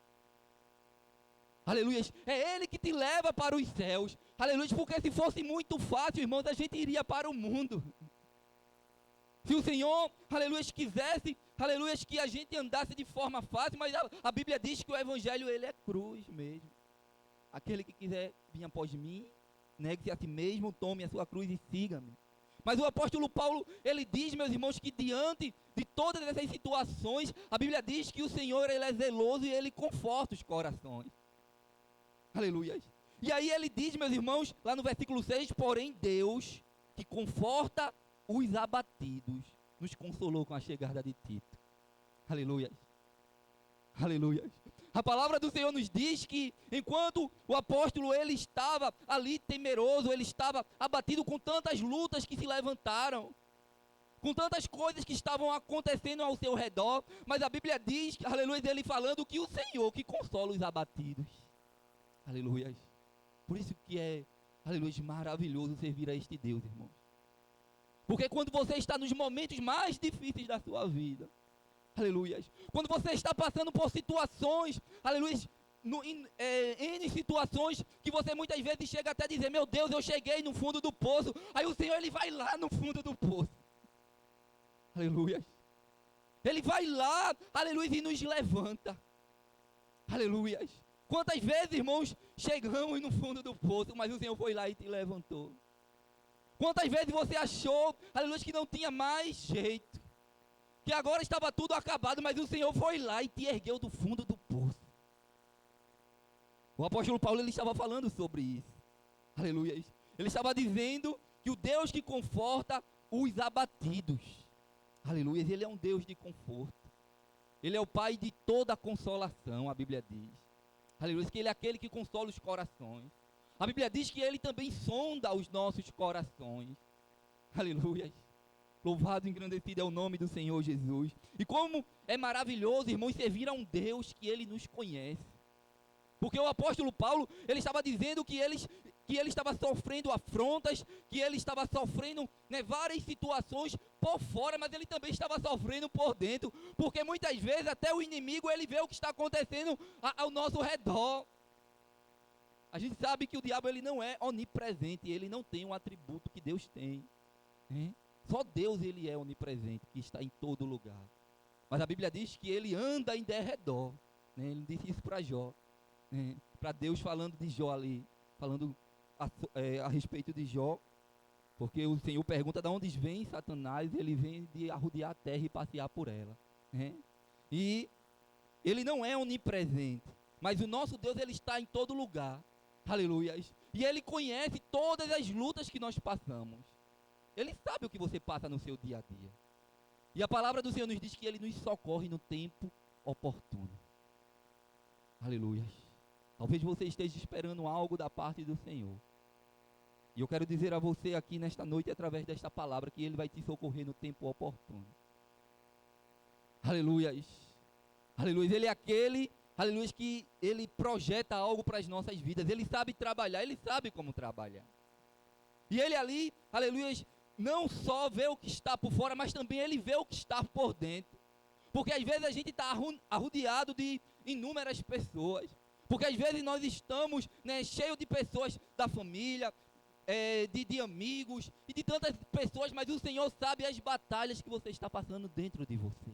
Aleluia, é Ele que te leva para os céus. Aleluia, porque se fosse muito fácil, irmãos, a gente iria para o mundo. Se o Senhor, aleluia, quisesse, aleluia, que a gente andasse de forma fácil, mas a Bíblia diz que o Evangelho, ele é cruz mesmo. Aquele que quiser vir após mim, negue-se a si mesmo, tome a sua cruz e siga-me. Mas o apóstolo Paulo, ele diz, meus irmãos, que diante de todas essas situações, a Bíblia diz que o Senhor, ele é zeloso e ele conforta os corações. Aleluia. E aí ele diz, meus irmãos, lá no versículo 6, porém Deus, que conforta os abatidos, nos consolou com a chegada de Tito. Aleluia. Aleluia. A palavra do Senhor nos diz que enquanto o apóstolo, ele estava ali temeroso, ele estava abatido com tantas lutas que se levantaram, com tantas coisas que estavam acontecendo ao seu redor, mas a Bíblia diz, aleluia, ele falando que o Senhor que consola os abatidos. Aleluia. Por isso que é, aleluia, maravilhoso servir a este Deus, irmãos. Porque quando você está nos momentos mais difíceis da sua vida, aleluia, quando você está passando por situações, aleluia, N situações que você muitas vezes chega até a dizer: meu Deus, eu cheguei no fundo do poço. Aí o Senhor, ele vai lá no fundo do poço, aleluia, ele vai lá, aleluia, e nos levanta, aleluia. Quantas vezes, irmãos, chegamos no fundo do poço, mas o Senhor foi lá e te levantou. Quantas vezes você achou, aleluia, que não tinha mais jeito, que agora estava tudo acabado, mas o Senhor foi lá e te ergueu do fundo do poço. O apóstolo Paulo, ele estava falando sobre isso. Aleluia. Ele estava dizendo que o Deus que conforta os abatidos. Aleluia. Ele é um Deus de conforto. Ele é o Pai de toda a consolação, a Bíblia diz. Aleluia. Que ele é aquele que consola os corações. A Bíblia diz que ele também sonda os nossos corações. Aleluia. Louvado e engrandecido é o nome do Senhor Jesus. E como é maravilhoso, irmãos, servir a um Deus que ele nos conhece. Porque o apóstolo Paulo, ele estava dizendo que ele estava sofrendo afrontas, que ele estava sofrendo, né, várias situações por fora, mas ele também estava sofrendo por dentro. Porque muitas vezes até o inimigo, ele vê o que está acontecendo ao nosso redor. A gente sabe que o diabo, ele não é onipresente, ele não tem um atributo que Deus tem, né? Só Deus, ele é onipresente, que está em todo lugar. Mas a Bíblia diz que ele anda em derredor, né? Ele disse isso para Jó, né? Para Deus, falando de Jó ali, falando a respeito de Jó, porque o Senhor pergunta de onde vem Satanás. Ele vem de arrodear a terra e passear por ela, né? E ele não é onipresente, mas o nosso Deus, ele está em todo lugar. Aleluia. E ele conhece todas as lutas que nós passamos. Ele sabe o que você passa no seu dia a dia. E a palavra do Senhor nos diz que ele nos socorre no tempo oportuno. Aleluia. Talvez você esteja esperando algo da parte do Senhor. E eu quero dizer a você aqui nesta noite, através desta palavra, que ele vai te socorrer no tempo oportuno. Aleluia. Aleluia. Ele é aquele, aleluia, que ele projeta algo para as nossas vidas. Ele sabe trabalhar, ele sabe como trabalhar. E ele ali, aleluia, não só vê o que está por fora, mas também ele vê o que está por dentro. Porque às vezes a gente está arrodeado de inúmeras pessoas. Porque às vezes nós estamos, né, cheios de pessoas da família, de amigos e de tantas pessoas, mas o Senhor sabe as batalhas que você está passando dentro de você.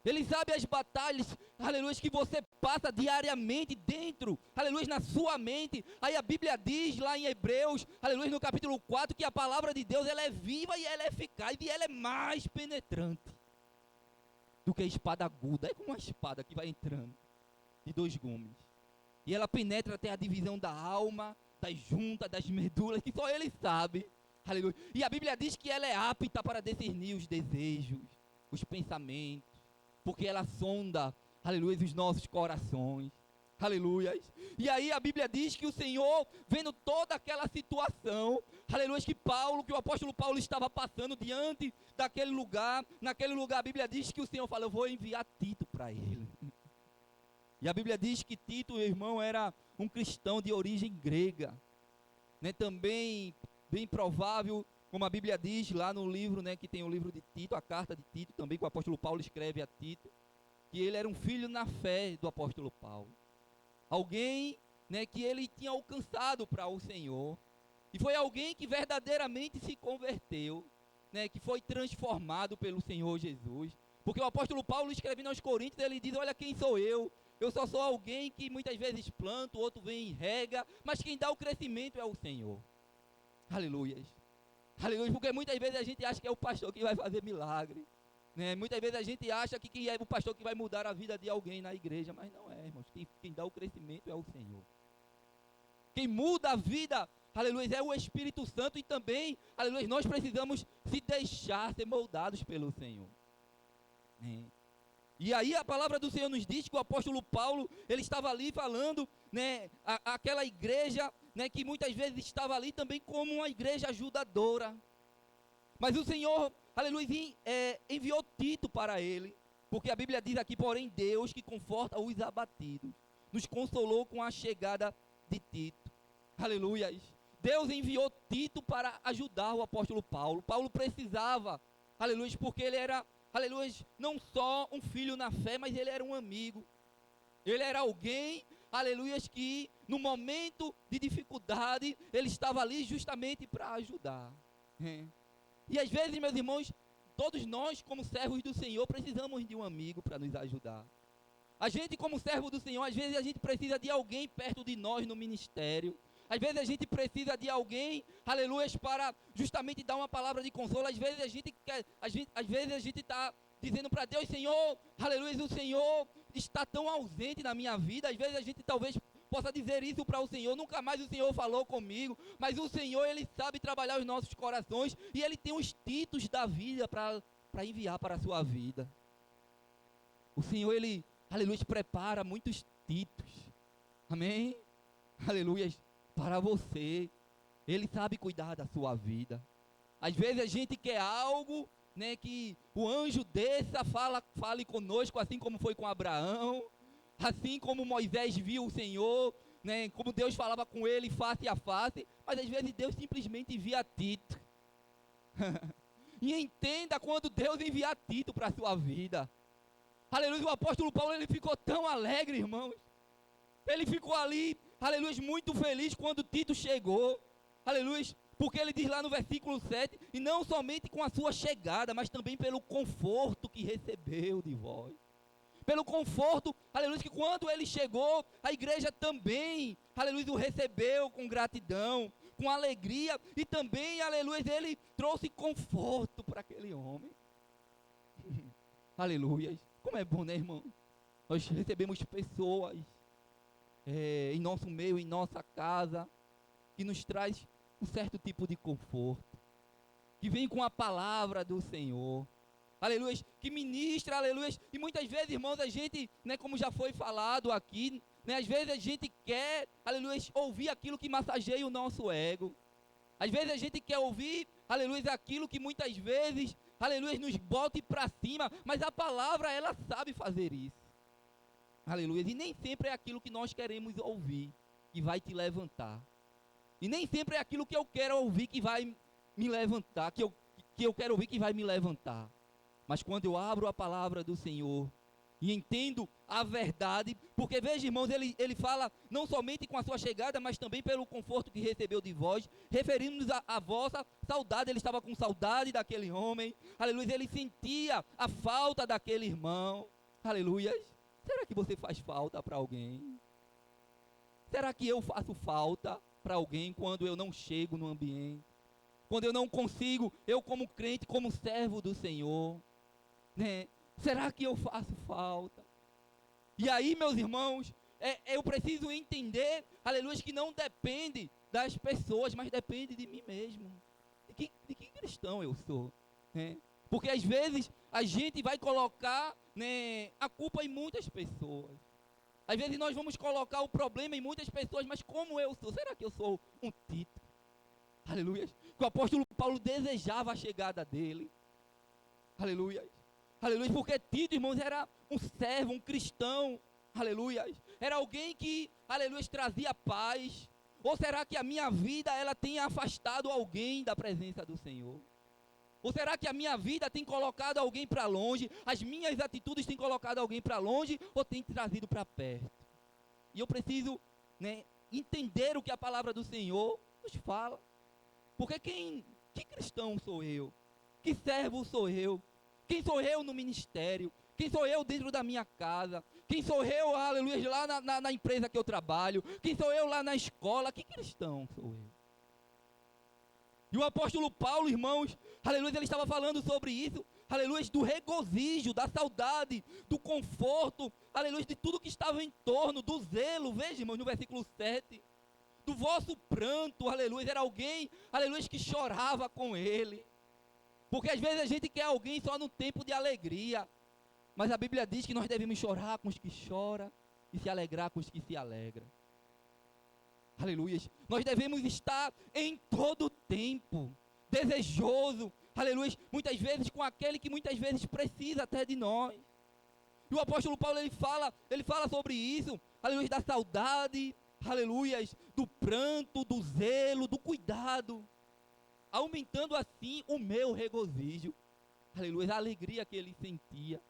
Ele sabe as batalhas, aleluia, que você passa diariamente dentro, aleluia, na sua mente. Aí a Bíblia diz lá em Hebreus, aleluia, no capítulo 4, que a palavra de Deus, ela é viva e ela é eficaz e ela é mais penetrante do que a espada aguda. É como uma espada que vai entrando de 2 gumes. E ela penetra até a divisão da alma, das juntas, das medulas, que só Ele sabe. Aleluia. E a Bíblia diz que ela é apta para discernir os desejos, os pensamentos, porque ela sonda, aleluia, os nossos corações. Aleluia. E aí a Bíblia diz que o Senhor, vendo toda aquela situação, aleluia, que o apóstolo Paulo estava passando diante daquele lugar, naquele lugar a Bíblia diz que o Senhor falou: eu vou enviar Tito para ele. E a Bíblia diz que Tito, meu irmão, era um cristão de origem grega, né? Também bem provável, como a Bíblia diz lá no livro, né, que tem o livro de Tito, a carta de Tito, também que o apóstolo Paulo escreve a Tito, que ele era um filho na fé do apóstolo Paulo. Alguém, né, que ele tinha alcançado para o Senhor. E foi alguém que verdadeiramente se converteu, né, que foi transformado pelo Senhor Jesus. Porque o apóstolo Paulo, escrevendo aos Coríntios, ele diz: olha, quem sou eu? Eu só sou alguém que muitas vezes planta, o outro vem e rega, mas quem dá o crescimento é o Senhor. Aleluia. Aleluia, porque muitas vezes a gente acha que é o pastor que vai fazer milagre, né? Muitas vezes a gente acha que é o pastor que vai mudar a vida de alguém na igreja, mas não é, irmãos. Quem dá o crescimento é o Senhor. Quem muda a vida, aleluia, é o Espírito Santo. E também, aleluia, nós precisamos se deixar ser moldados pelo Senhor, né? E aí a palavra do Senhor nos diz que o apóstolo Paulo, ele estava ali falando, né, aquela igreja, né, que muitas vezes estava ali também como uma igreja ajudadora. Mas o Senhor, aleluia, enviou Tito para ele, porque a Bíblia diz aqui: porém Deus, que conforta os abatidos, nos consolou com a chegada de Tito. Aleluia. Deus enviou Tito para ajudar o apóstolo Paulo. Paulo precisava, aleluia, porque ele era, aleluia, não só um filho na fé, mas ele era um amigo. Ele era alguém, aleluia, que no momento de dificuldade, ele estava ali justamente para ajudar. E às vezes, meus irmãos, todos nós, como servos do Senhor, precisamos de um amigo para nos ajudar. A gente, como servo do Senhor, às vezes a gente precisa de alguém perto de nós no ministério. Às vezes a gente precisa de alguém, aleluia, para justamente dar uma palavra de consolo. Às vezes a gente está dizendo para Deus: Senhor, aleluia, o Senhor está tão ausente na minha vida. Às vezes a gente talvez possa dizer isso para o Senhor: nunca mais o Senhor falou comigo. Mas o Senhor, Ele sabe trabalhar os nossos corações, e Ele tem os Titos da vida para enviar para a sua vida. O Senhor, Ele, aleluia, prepara muitos Titos, amém, aleluia, para você. Ele sabe cuidar da sua vida. Às vezes a gente quer algo, né, que o anjo desça, fale conosco, assim como foi com Abraão, assim como Moisés viu o Senhor, né, como Deus falava com ele face a face. Mas às vezes Deus simplesmente envia Tito. E entenda, quando Deus enviar Tito para a sua vida, aleluia, o apóstolo Paulo, ele ficou tão alegre, irmãos. Ele ficou ali, aleluia, muito feliz quando Tito chegou, aleluia, porque ele diz lá no versículo 7, e não somente com a sua chegada, mas também pelo conforto que recebeu de vós. Pelo conforto, aleluia, que quando ele chegou, a igreja também, aleluia, o recebeu com gratidão, com alegria, e também, aleluia, ele trouxe conforto para aquele homem. Aleluia. Como é bom, né, irmão? Nós recebemos pessoas em nosso meio, em nossa casa, que nos traz um certo tipo de conforto, que vem com a palavra do Senhor, aleluia, que ministra, aleluia. E muitas vezes, irmãos, a gente, né, como já foi falado aqui, né, às vezes a gente quer, aleluia, ouvir aquilo que massageia o nosso ego. Às vezes a gente quer ouvir, aleluia, aquilo que muitas vezes, aleluia, nos bote para cima, mas a palavra, ela sabe fazer isso. Aleluia. E nem sempre é aquilo que nós queremos ouvir que vai te levantar. E nem sempre é aquilo que eu quero ouvir que vai me levantar, que eu quero ouvir que vai me levantar. Mas quando eu abro a palavra do Senhor, e entendo a verdade, porque veja, irmãos, ele fala não somente com a sua chegada, mas também pelo conforto que recebeu de vós, referindo-nos à vossa saudade. Ele estava com saudade daquele homem, aleluia, ele sentia a falta daquele irmão, aleluia. Será que você faz falta para alguém? Será que eu faço falta para alguém quando eu não chego no ambiente? Quando eu não consigo, eu como crente, como servo do Senhor, né? Será que eu faço falta? E aí, meus irmãos, eu preciso entender, aleluia, que não depende das pessoas, mas depende de mim mesmo. De que cristão eu sou? Né? Porque às vezes a gente vai colocar, né, a culpa em muitas pessoas. Às vezes nós vamos colocar o problema em muitas pessoas, mas como eu sou? Será que eu sou um Tito? Aleluia. O apóstolo Paulo desejava a chegada dele. Aleluia. Aleluia, porque Tito, irmãos, era um servo, um cristão, aleluia, era alguém que, aleluia, trazia paz. Ou será que a minha vida, ela tem afastado alguém da presença do Senhor? Ou será que a minha vida tem colocado alguém para longe, as minhas atitudes têm colocado alguém para longe, ou tem trazido para perto? E eu preciso, né, entender o que a palavra do Senhor nos fala, porque que cristão sou eu? Que servo sou eu? Quem sou eu no ministério? Quem sou eu dentro da minha casa? Quem sou eu, aleluia, lá na empresa que eu trabalho? Quem sou eu lá na escola? Que cristão sou eu? E o apóstolo Paulo, irmãos, aleluia, ele estava falando sobre isso, aleluia, do regozijo, da saudade, do conforto, aleluia, de tudo que estava em torno, do zelo. Veja, irmãos, no versículo 7, do vosso pranto, aleluia, era alguém, aleluia, que chorava com ele. Porque às vezes a gente quer alguém só no tempo de alegria. Mas a Bíblia diz que nós devemos chorar com os que choram e se alegrar com os que se alegram. Aleluia. Nós devemos estar em todo tempo desejoso, aleluia, muitas vezes com aquele que muitas vezes precisa até de nós. E o apóstolo Paulo, ele fala sobre isso, aleluia, da saudade, aleluia, do pranto, do zelo, do cuidado, aumentando assim o meu regozijo, aleluia, a alegria que ele sentia,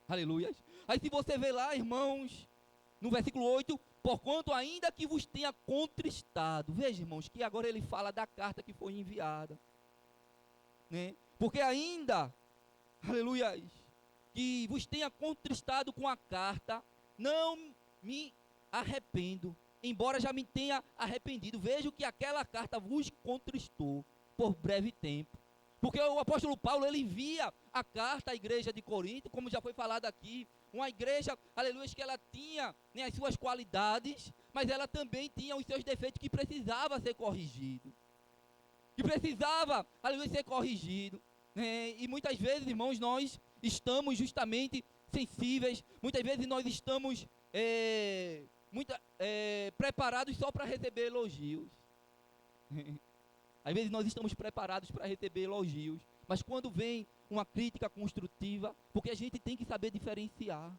aleluia. Aí se você vê lá, irmãos, no versículo 8, porquanto ainda que vos tenha contristado, veja, irmãos, que agora ele fala da carta que foi enviada, né? Porque ainda, aleluia, que vos tenha contristado com a carta, não me arrependo, embora já me tenha arrependido. Vejo que aquela carta vos contristou por breve tempo. Porque o apóstolo Paulo, ele envia a carta à igreja de Corinto, como já foi falado aqui, uma igreja, aleluia, que ela tinha, né, as suas qualidades, mas ela também tinha os seus defeitos que precisava ser corrigido. Que precisava, aleluia, ser corrigido. Né? E muitas vezes, irmãos, nós estamos justamente sensíveis, muitas vezes nós estamos preparados só para receber elogios. Às vezes nós estamos preparados para receber elogios, mas quando vem uma crítica construtiva, porque a gente tem que saber diferenciar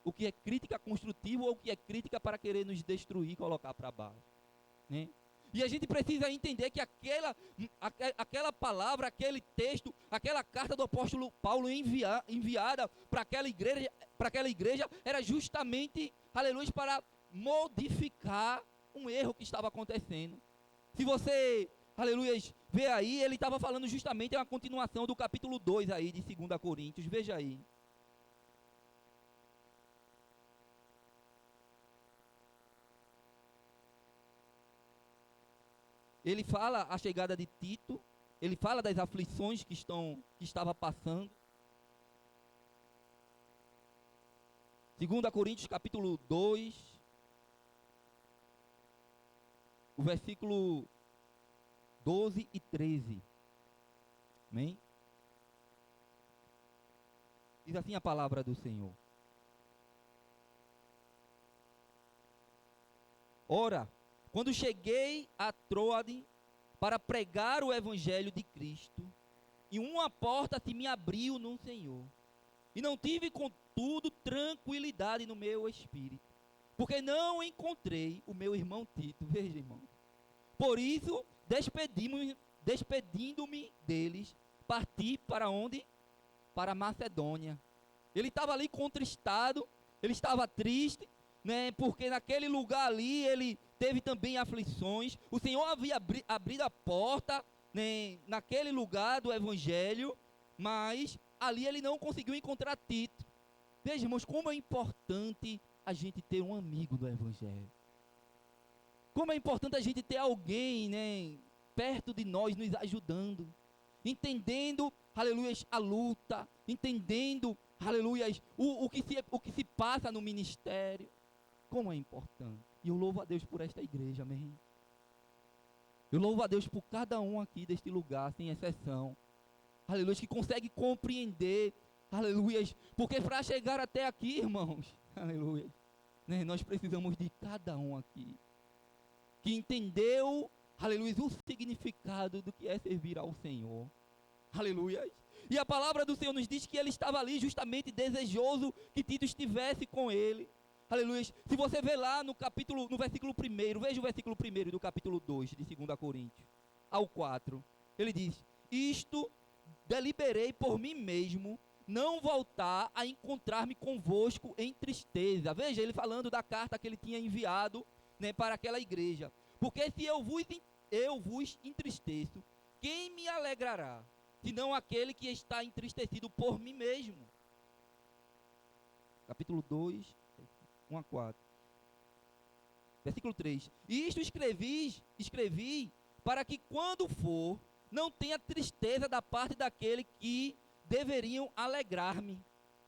o que é crítica construtiva ou o que é crítica para querer nos destruir, colocar para baixo, né? E a gente precisa entender que aquela palavra, aquele texto, aquela carta do apóstolo Paulo enviada para aquela igreja, era justamente, aleluia, para modificar um erro que estava acontecendo. Se você, aleluia, vê aí, ele estava falando justamente, é uma continuação do capítulo 2 aí de 2 Coríntios, veja aí. Ele fala a chegada de Tito, ele fala das aflições que estava passando. 2 Coríntios capítulo 2, o versículo 12 e 13. Amém? Diz assim a palavra do Senhor. Ora, quando cheguei a Troade para pregar o evangelho de Cristo, e uma porta se me abriu no Senhor, e não tive, contudo, tranquilidade no meu espírito, porque não encontrei o meu irmão Tito. Veja, irmão. Por isso, despedindo-me deles, parti para onde? Para Macedônia. Ele estava ali contristado, ele estava triste, né? Porque naquele lugar ali ele teve também aflições. O Senhor havia abrido a porta, né, naquele lugar do evangelho, mas ali ele não conseguiu encontrar Tito. Veja, irmãos, como é importante a gente ter um amigo do evangelho. Como é importante a gente ter alguém, né, perto de nós, nos ajudando, entendendo, aleluia, a luta, entendendo, aleluia, o que se passa no ministério. Como é importante. E eu louvo a Deus por esta igreja, amém. Eu louvo a Deus por cada um aqui deste lugar, sem exceção. Aleluia, que consegue compreender, aleluia, porque para chegar até aqui, irmãos, aleluia, né, nós precisamos de cada um aqui, que entendeu, aleluia, o significado do que é servir ao Senhor, aleluia. E a palavra do Senhor nos diz que ele estava ali justamente desejoso que Tito estivesse com ele, aleluia. Se você vê lá no versículo 1, veja o versículo 1 do capítulo 2 de 2 Coríntios, ao 4, ele diz: isto deliberei por mim mesmo, não voltar a encontrar-me convosco em tristeza. Veja, ele falando da carta que ele tinha enviado, né, para aquela igreja. Porque se eu vos entristeço, quem me alegrará, senão aquele que está entristecido por mim mesmo? Capítulo 2, 1 a 4. Versículo 3. Isto escrevi para que quando for, não tenha tristeza da parte daquele que deveriam alegrar-me,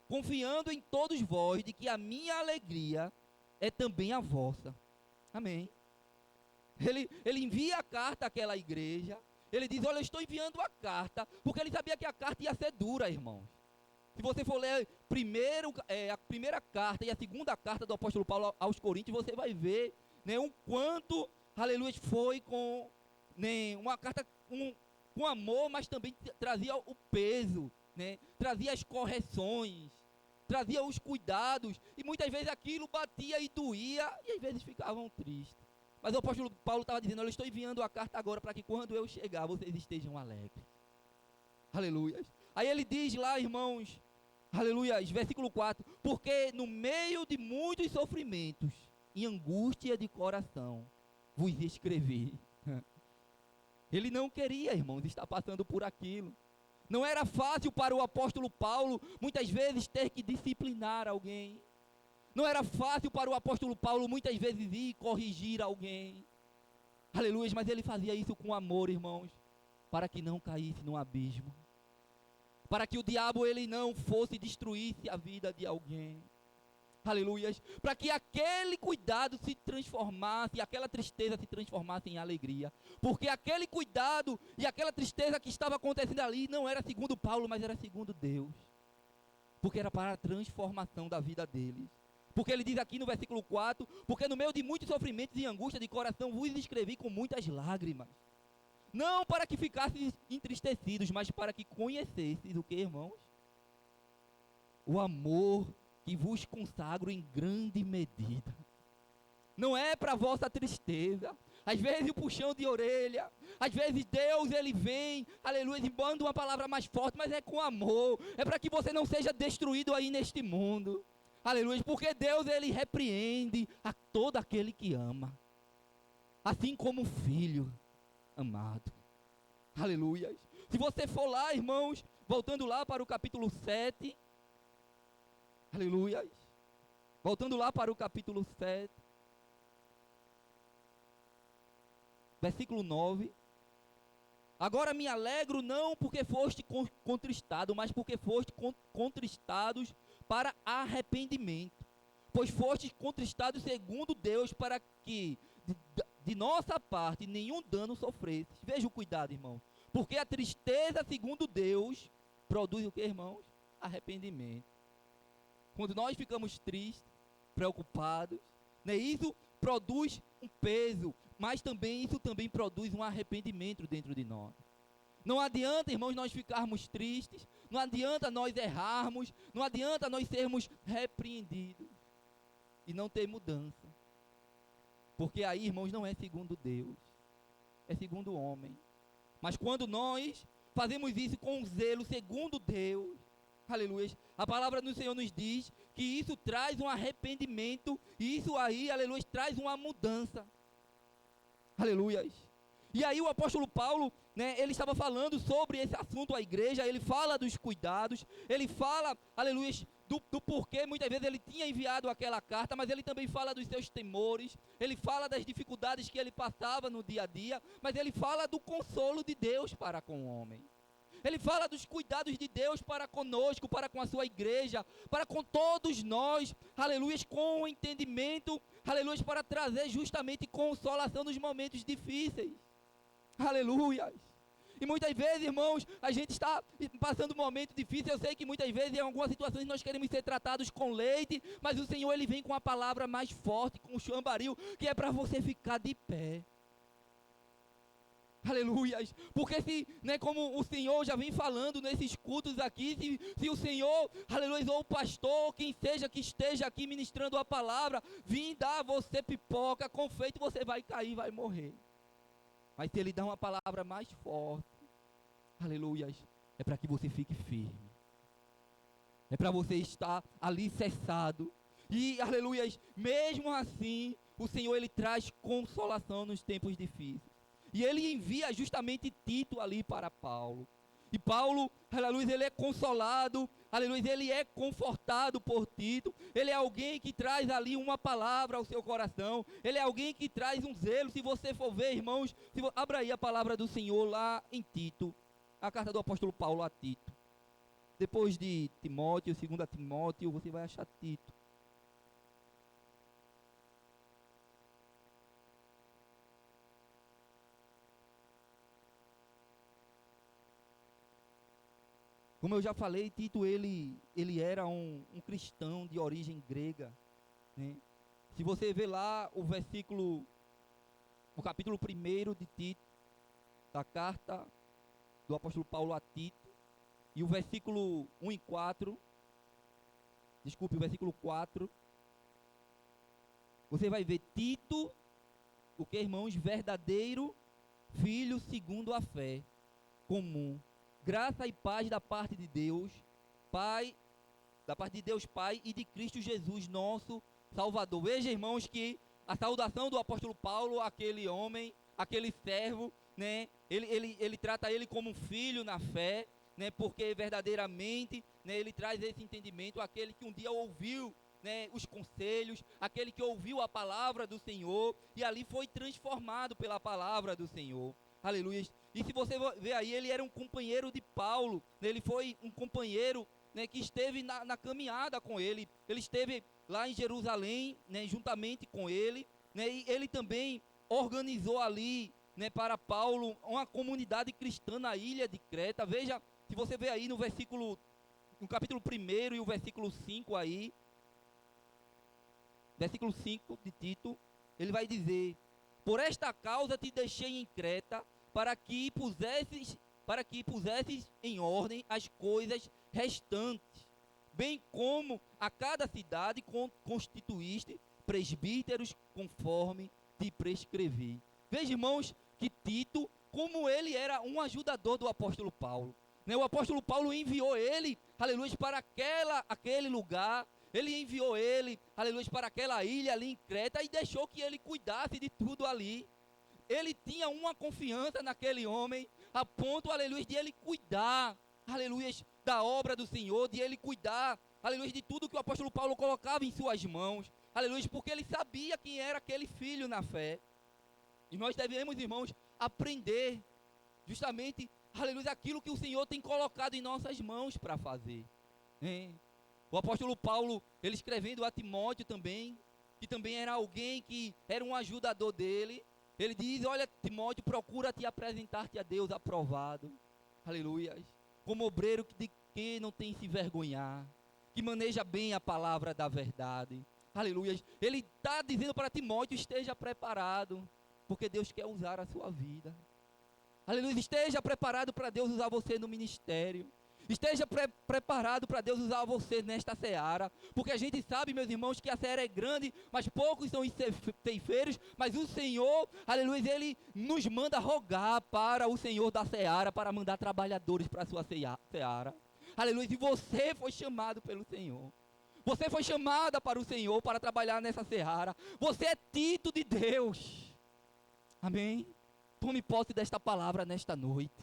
confiando em todos vós de que a minha alegria é também a vossa. Amém. Ele envia a carta àquela igreja. Ele diz: olha, eu estou enviando a carta, porque ele sabia que a carta ia ser dura, irmãos. Se você for ler a primeira carta e a segunda carta do apóstolo Paulo aos Coríntios, você vai ver, né, o quanto, aleluia, foi com, né, uma carta com amor, mas também trazia o peso, né, trazia as correções, trazia os cuidados, e muitas vezes aquilo batia e doía, e às vezes ficavam tristes. Mas o apóstolo Paulo estava dizendo: eu estou enviando a carta agora para que quando eu chegar, vocês estejam alegres. Aleluia. Aí ele diz lá, irmãos, aleluia, versículo 4: porque no meio de muitos sofrimentos e angústia de coração vos escrevi. Ele não queria, irmãos, estar passando por aquilo. Não era fácil para o apóstolo Paulo, muitas vezes, ter que disciplinar alguém. Não era fácil para o apóstolo Paulo, muitas vezes, ir corrigir alguém. Aleluia, mas ele fazia isso com amor, irmãos, para que não caísse no abismo. Para que o diabo, ele não fosse destruísse a vida de alguém. Aleluia. Para que aquele cuidado se transformasse, aquela tristeza se transformasse em alegria. Porque aquele cuidado e aquela tristeza que estava acontecendo ali não era segundo Paulo, mas era segundo Deus. Porque era para a transformação da vida deles. Porque ele diz aqui no versículo 4: porque no meio de muitos sofrimentos e angústia de coração vos escrevi com muitas lágrimas. Não para que ficasseis entristecidos, mas para que conhecesseis o que, irmãos? O amor que vos consagro em grande medida. Não é para vossa tristeza. Às vezes o puxão de orelha, às vezes Deus, ele vem, aleluia, e manda uma palavra mais forte, mas é com amor. É para que você não seja destruído aí neste mundo. Aleluia, porque Deus, ele repreende a todo aquele que ama. Assim como o filho amado. Aleluia. Se você for lá, irmãos, voltando lá para o capítulo 7. Aleluia. Voltando lá para o capítulo 7. Versículo 9. Agora me alegro não porque foste contristado, mas porque foste contristados para arrependimento. Pois foste contristados segundo Deus, para que de nossa parte nenhum dano sofresse. Veja o cuidado, irmão. Porque a tristeza segundo Deus produz o que, irmãos? Arrependimento. Quando nós ficamos tristes, preocupados, né, isso produz um peso, mas também isso também produz um arrependimento dentro de nós. Não adianta, irmãos, nós ficarmos tristes, não adianta nós errarmos, não adianta nós sermos repreendidos e não ter mudança. Porque aí, irmãos, não é segundo Deus, é segundo o homem. Mas quando nós fazemos isso com zelo segundo Deus, Aleluia. A palavra do Senhor nos diz que isso traz um arrependimento, e isso aí, aleluia, traz uma mudança. Aleluia. E aí o apóstolo Paulo, né, ele estava falando sobre esse assunto à igreja, ele fala dos cuidados, ele fala, aleluia, do porquê muitas vezes ele tinha enviado aquela carta, mas ele também fala dos seus temores, ele fala das dificuldades que ele passava no dia a dia, mas ele fala do consolo de Deus para com o homem. Ele fala dos cuidados de Deus para conosco, para com a sua igreja, para com todos nós, aleluia, com o entendimento, aleluia, para trazer justamente consolação nos momentos difíceis. Aleluia. E muitas vezes, irmãos, a gente está passando um momento difícil. Eu sei que muitas vezes, em algumas situações, nós queremos ser tratados com leite, mas o Senhor, ele vem com a palavra mais forte, com o chambaril, que é para você ficar de pé. Aleluia. Porque se, né, como o Senhor já vem falando nesses cultos aqui, se o Senhor, aleluia, ou o pastor, quem seja que esteja aqui ministrando a palavra, vir dar a você pipoca, confeito, você vai cair, vai morrer. Mas se ele dá uma palavra mais forte, aleluia, é para que você fique firme. É para você estar ali cessado. E, aleluia, mesmo assim, o Senhor, ele traz consolação nos tempos difíceis. E ele envia justamente Tito ali para Paulo. E Paulo, aleluia, ele é consolado, aleluia, ele é confortado por Tito. Ele é alguém que traz ali uma palavra ao seu coração. Ele é alguém que traz um zelo. Se você for ver, irmãos, abra aí a palavra do Senhor lá em Tito. A carta do apóstolo Paulo a Tito. Depois de Timóteo, 2 Timóteo, você vai achar Tito. Como eu já falei, Tito, ele era um cristão de origem grega, né? Se você ver lá o capítulo 1 de Tito, da carta do apóstolo Paulo a Tito, e o versículo 1 e 4, o versículo 4, você vai ver Tito, o que, irmãos? Verdadeiro filho segundo a fé comum. Graça e paz da parte de Deus, Pai, Pai e de Cristo Jesus, nosso Salvador. Veja, irmãos, que a saudação do apóstolo Paulo, aquele homem, aquele servo, né, ele trata ele como um filho na fé, né, porque verdadeiramente, né, ele traz esse entendimento, aquele que um dia ouviu, né, os conselhos, aquele que ouviu a palavra do Senhor, e ali foi transformado pela palavra do Senhor. Aleluia. E se você ver aí, ele era um companheiro de Paulo, né? Ele foi um companheiro, né, que esteve na caminhada com ele. Ele esteve lá em Jerusalém, né, juntamente com ele, né, e ele também organizou ali, né, para Paulo uma comunidade cristã na ilha de Creta. Veja, se você ver aí no capítulo 1 e o versículo 5 aí, versículo 5 de Tito, ele vai dizer: por esta causa te deixei em Creta, para que pusesses em ordem as coisas restantes, bem como a cada cidade constituíste presbíteros conforme te prescrevi. Veja, irmãos, que Tito, como ele era um ajudador do apóstolo Paulo, né? O apóstolo Paulo enviou ele, aleluia, para aquele lugar. Ele enviou ele, aleluia, para aquela ilha ali em Creta e deixou que ele cuidasse de tudo ali. Ele tinha uma confiança naquele homem, a ponto, aleluia, de ele cuidar, aleluia, da obra do Senhor, de ele cuidar, aleluia, de tudo que o apóstolo Paulo colocava em suas mãos, aleluia, porque ele sabia quem era aquele filho na fé. E nós devemos, irmãos, aprender justamente, aleluia, aquilo que o Senhor tem colocado em nossas mãos para fazer, hein? O apóstolo Paulo, ele escrevendo a Timóteo também, que também era alguém que era um ajudador dele, ele diz: olha, Timóteo, procura te apresentar-te a Deus aprovado, aleluia, como obreiro de que não tem se vergonhar, que maneja bem a palavra da verdade, aleluia. Ele está dizendo para Timóteo: esteja preparado, porque Deus quer usar a sua vida, aleluia. Esteja preparado para Deus usar você no ministério. Esteja preparado para Deus usar você nesta seara, porque a gente sabe, meus irmãos, que a seara é grande, mas poucos são os ceifeiros, mas o Senhor, aleluia, Ele nos manda rogar para o Senhor da seara, para mandar trabalhadores para a sua seara. Aleluia. E você foi chamado pelo Senhor. Você foi chamada para o Senhor para trabalhar nessa seara. Você é Tito de Deus. Amém? Tome posse desta palavra nesta noite.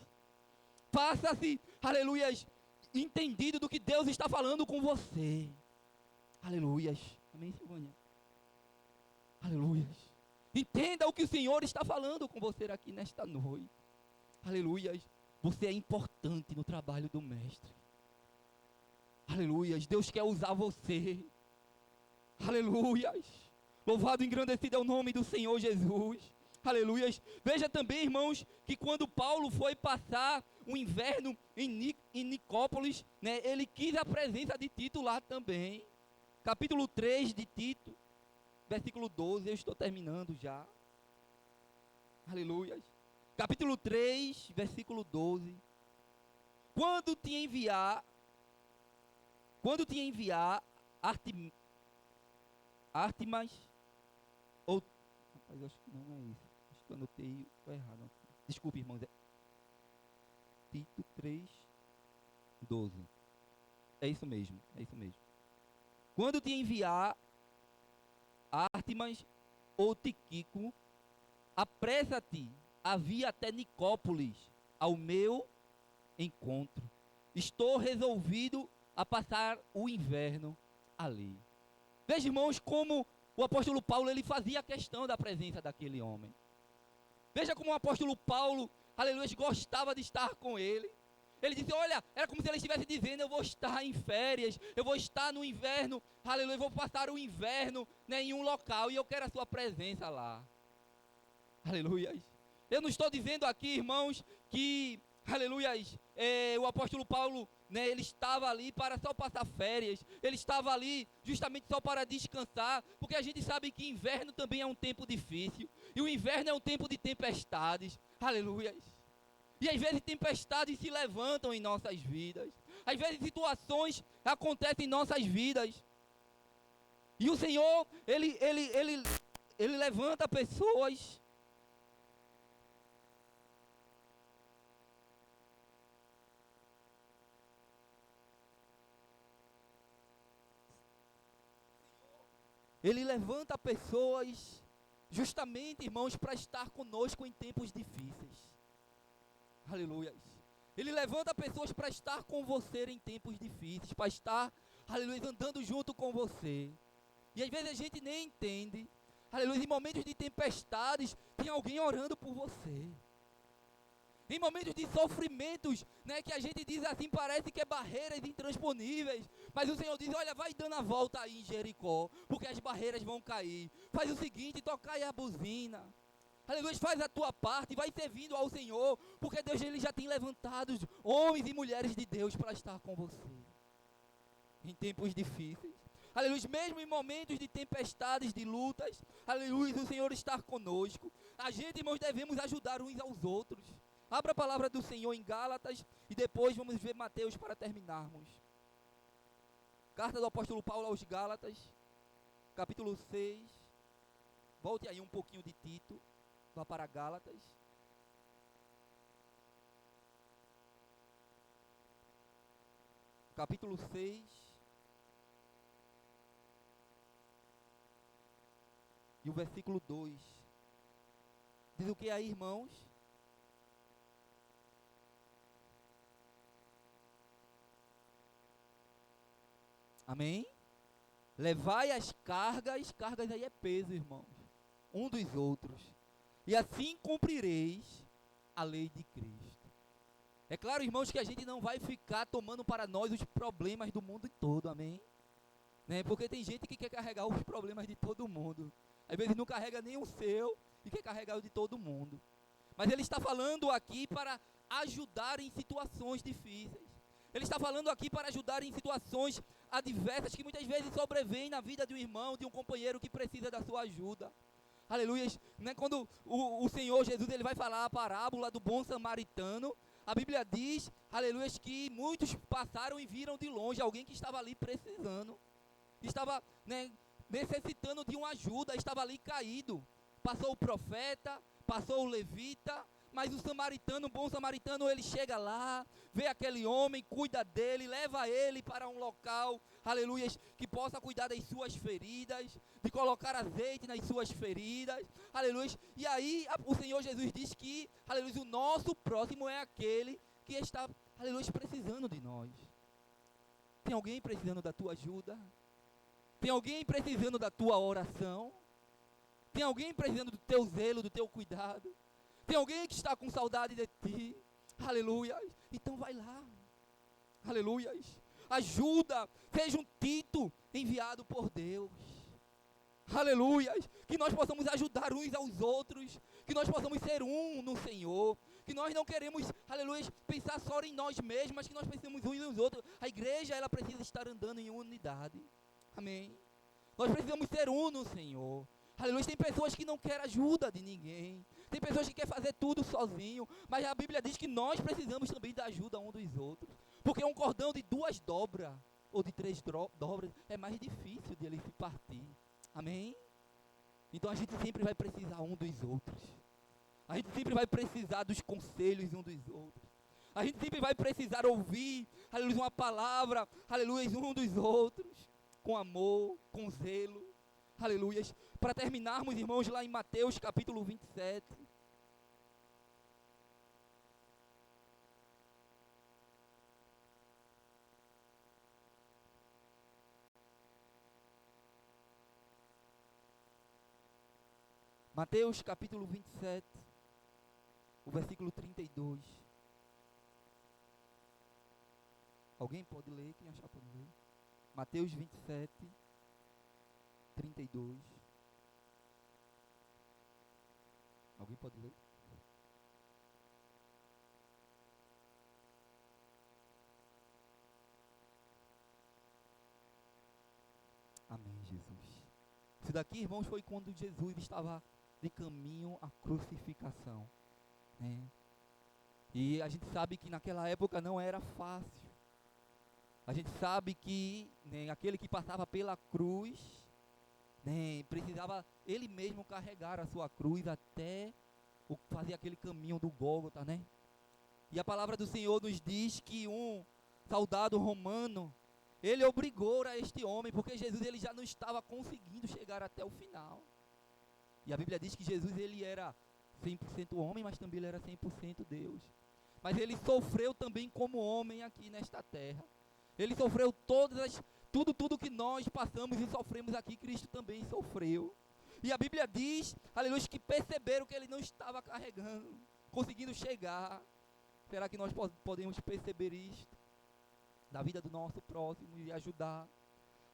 Faça-se, aleluias, entendido do que Deus está falando com você. Aleluias. Amém, Silvânia? Aleluias. Entenda o que o Senhor está falando com você aqui nesta noite. Aleluias. Você é importante no trabalho do Mestre. Aleluias. Deus quer usar você. Aleluias. Louvado e engrandecido é o nome do Senhor Jesus. Aleluias. Veja também, irmãos, que quando Paulo foi passar o inverno em Nicópolis, né, ele quis a presença de Tito lá também. Capítulo 3 de Tito, versículo 12, eu estou terminando já. Aleluias. Capítulo 3, versículo 12. Quando te enviar Artemas, ou, rapaz, acho que não é isso. Acho que eu anotei errado aqui. Desculpe, irmãos. Tito 3, 12. É isso mesmo, é isso mesmo. Quando te enviar Artemas ou Tíquico, apressa-te a vir até Nicópolis, ao meu encontro. Estou resolvido a passar o inverno ali. Veja, irmãos, como o apóstolo Paulo, ele fazia questão da presença daquele homem. Veja como o apóstolo Paulo, aleluia, gostava de estar com ele. Ele disse, olha, era como se ele estivesse dizendo, eu vou estar em férias, eu vou estar no inverno, aleluia, eu vou passar o inverno, né, em um local, e eu quero a sua presença lá. Aleluia. Eu não estou dizendo aqui, irmãos, que, aleluia, o apóstolo Paulo, né, ele estava ali para só passar férias, ele estava ali justamente só para descansar, porque a gente sabe que inverno também é um tempo difícil, e o inverno é um tempo de tempestades, aleluia. E às vezes tempestades se levantam em nossas vidas, às vezes situações acontecem em nossas vidas, e o Senhor, ele levanta pessoas, Ele levanta pessoas justamente, irmãos, para estar conosco em tempos difíceis. Aleluia. Ele levanta pessoas para estar com você em tempos difíceis, para estar, aleluia, andando junto com você. E às vezes a gente nem entende. Aleluia, em momentos de tempestades, tem alguém orando por você. Em momentos de sofrimentos, né, que a gente diz assim, parece que é barreiras intransponíveis. Mas o Senhor diz, olha, vai dando a volta aí em Jericó, porque as barreiras vão cair. Faz o seguinte, toca aí a buzina. Aleluia, faz a tua parte, vai servindo ao Senhor, porque Deus, ele já tem levantado homens e mulheres de Deus para estar com você. Em tempos difíceis. Aleluia, mesmo em momentos de tempestades, de lutas, aleluia, o Senhor está conosco. A gente, irmãos, devemos ajudar uns aos outros. Abra a palavra do Senhor em Gálatas e depois vamos ver Mateus para terminarmos. Carta do apóstolo Paulo aos Gálatas, capítulo 6. Volte aí um pouquinho de Tito, vá para Gálatas. Capítulo 6. E o versículo 2. Diz o que aí, irmãos? Amém? Levai as cargas aí é peso, irmãos, um dos outros, e assim cumprireis a lei de Cristo. É claro, irmãos, que a gente não vai ficar tomando para nós os problemas do mundo todo, amém? Né? Porque tem gente que quer carregar os problemas de todo mundo, às vezes não carrega nem o seu, e quer carregar o de todo mundo. Mas ele está falando aqui para ajudar em situações difíceis. Ele está falando aqui para ajudar em situações adversas que muitas vezes sobrevêm na vida de um irmão, de um companheiro que precisa da sua ajuda. Aleluia. Né? Quando o Senhor Jesus, ele vai falar a parábola do bom samaritano, a Bíblia diz, aleluia, que muitos passaram e viram de longe alguém que estava ali precisando, estava, né, necessitando de uma ajuda, estava ali caído. Passou o profeta, passou o levita, Mas o samaritano, o bom samaritano, ele chega lá, vê aquele homem, cuida dele, leva ele para um local, aleluia, que possa cuidar das suas feridas, de colocar azeite nas suas feridas, aleluia. E aí o Senhor Jesus diz que, aleluia, o nosso próximo é aquele que está, aleluia, precisando de nós. Tem alguém precisando da tua ajuda? Tem alguém precisando da tua oração? Tem alguém precisando do teu zelo, do teu cuidado? Tem alguém que está com saudade de ti? Aleluia. Então vai lá. Aleluia. Ajuda. Seja um Tito enviado por Deus. Aleluia. Que nós possamos ajudar uns aos outros. Que nós possamos ser um no Senhor. Que nós não queremos, aleluia, pensar só em nós mesmos, mas que nós pensemos uns nos outros. A igreja, ela precisa estar andando em unidade. Amém. Nós precisamos ser um no Senhor. Aleluia. Tem pessoas que não querem ajuda de ninguém. Tem pessoas que querem fazer tudo sozinho. Mas a Bíblia diz que nós precisamos também da ajuda um dos outros. Porque um cordão de 2 dobras, ou de 3 dobras, é mais difícil de ele se partir. Amém? Então a gente sempre vai precisar um dos outros. A gente sempre vai precisar dos conselhos um dos outros. A gente sempre vai precisar ouvir, aleluia, uma palavra, aleluia, um dos outros. Com amor, com zelo. Aleluia. Para terminarmos, irmãos, lá em Mateus capítulo 27. Mateus capítulo 27, o versículo 32. Alguém pode ler? Quem achar pode ler. Mateus 27, 32. Alguém pode ler? Amém, Jesus. Isso daqui, irmãos, foi quando Jesus estava de caminho à crucificação, né? E a gente sabe que naquela época não era fácil. A gente sabe que, né, aquele que passava pela cruz, né, precisava ele mesmo carregar a sua cruz até fazer aquele caminho do Gólgota, né? E a palavra do Senhor nos diz que um soldado romano, ele obrigou a este homem, porque Jesus ele já não estava conseguindo chegar até o final. E a Bíblia diz que Jesus ele era 100% homem, mas também ele era 100% Deus. Mas ele sofreu também como homem aqui nesta terra. Ele sofreu tudo que nós passamos e sofremos aqui, Cristo também sofreu. E a Bíblia diz, aleluia, que perceberam que ele não estava carregando, conseguindo chegar. Será que nós podemos perceber isto? Da vida do nosso próximo e ajudar.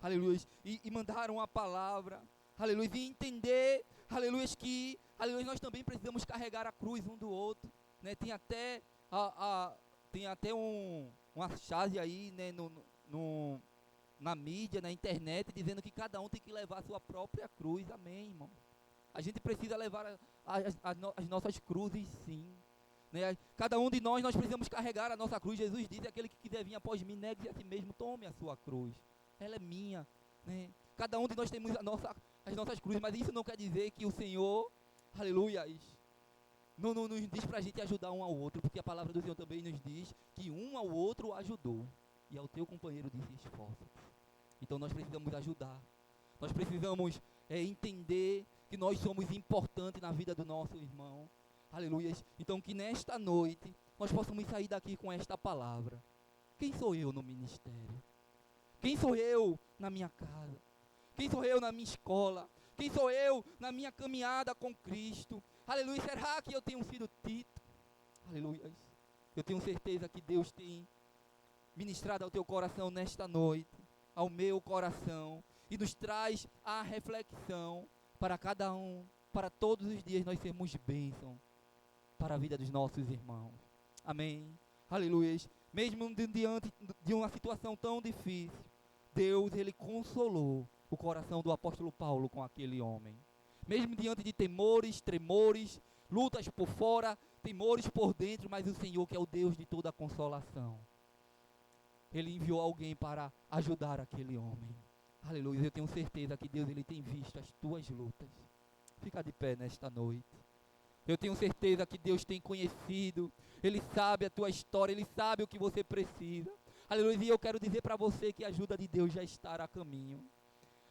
Aleluia. E mandaram a palavra. Aleluia. E entender, aleluia, que aleluia, nós também precisamos carregar a cruz um do outro. Né? Tem até uma charge aí, né, na mídia, na internet, dizendo que cada um tem que levar a sua própria cruz. Amém, irmão? A gente precisa levar as nossas cruzes, sim. Né? Cada um de nós precisamos carregar a nossa cruz. Jesus diz, aquele que quiser vir após mim, negue a si mesmo, tome a sua cruz. Ela é minha. Né? Cada um de nós temos as nossas cruzes, mas isso não quer dizer que o Senhor, aleluia, não nos diz para a gente ajudar um ao outro, porque a palavra do Senhor também nos diz que um ao outro ajudou, e ao teu companheiro disse, esforça. Então nós precisamos ajudar, nós precisamos entender que nós somos importantes na vida do nosso irmão, aleluia. Então que nesta noite nós possamos sair daqui com esta palavra. Quem sou eu no ministério? Quem sou eu na minha casa? Quem sou eu na minha escola? Quem sou eu na minha caminhada com Cristo? Aleluia, será que eu tenho sido Tito? Aleluia. Eu tenho certeza que Deus tem ministrado ao teu coração nesta noite, ao meu coração, e nos traz a reflexão para cada um, para todos os dias nós sermos bênção para a vida dos nossos irmãos. Amém. Aleluia. Mesmo diante de uma situação tão difícil, Deus, ele consolou o coração do apóstolo Paulo com aquele homem. Mesmo diante de temores, tremores, lutas por fora, temores por dentro, mas o Senhor, que é o Deus de toda consolação, ele enviou alguém para ajudar aquele homem. Aleluia. Eu tenho certeza que Deus, ele tem visto as tuas lutas. Fica de pé nesta noite. Eu tenho certeza que Deus tem conhecido, Ele sabe a tua história, Ele sabe o que você precisa. Aleluia, e eu quero dizer para você que a ajuda de Deus já está a caminho.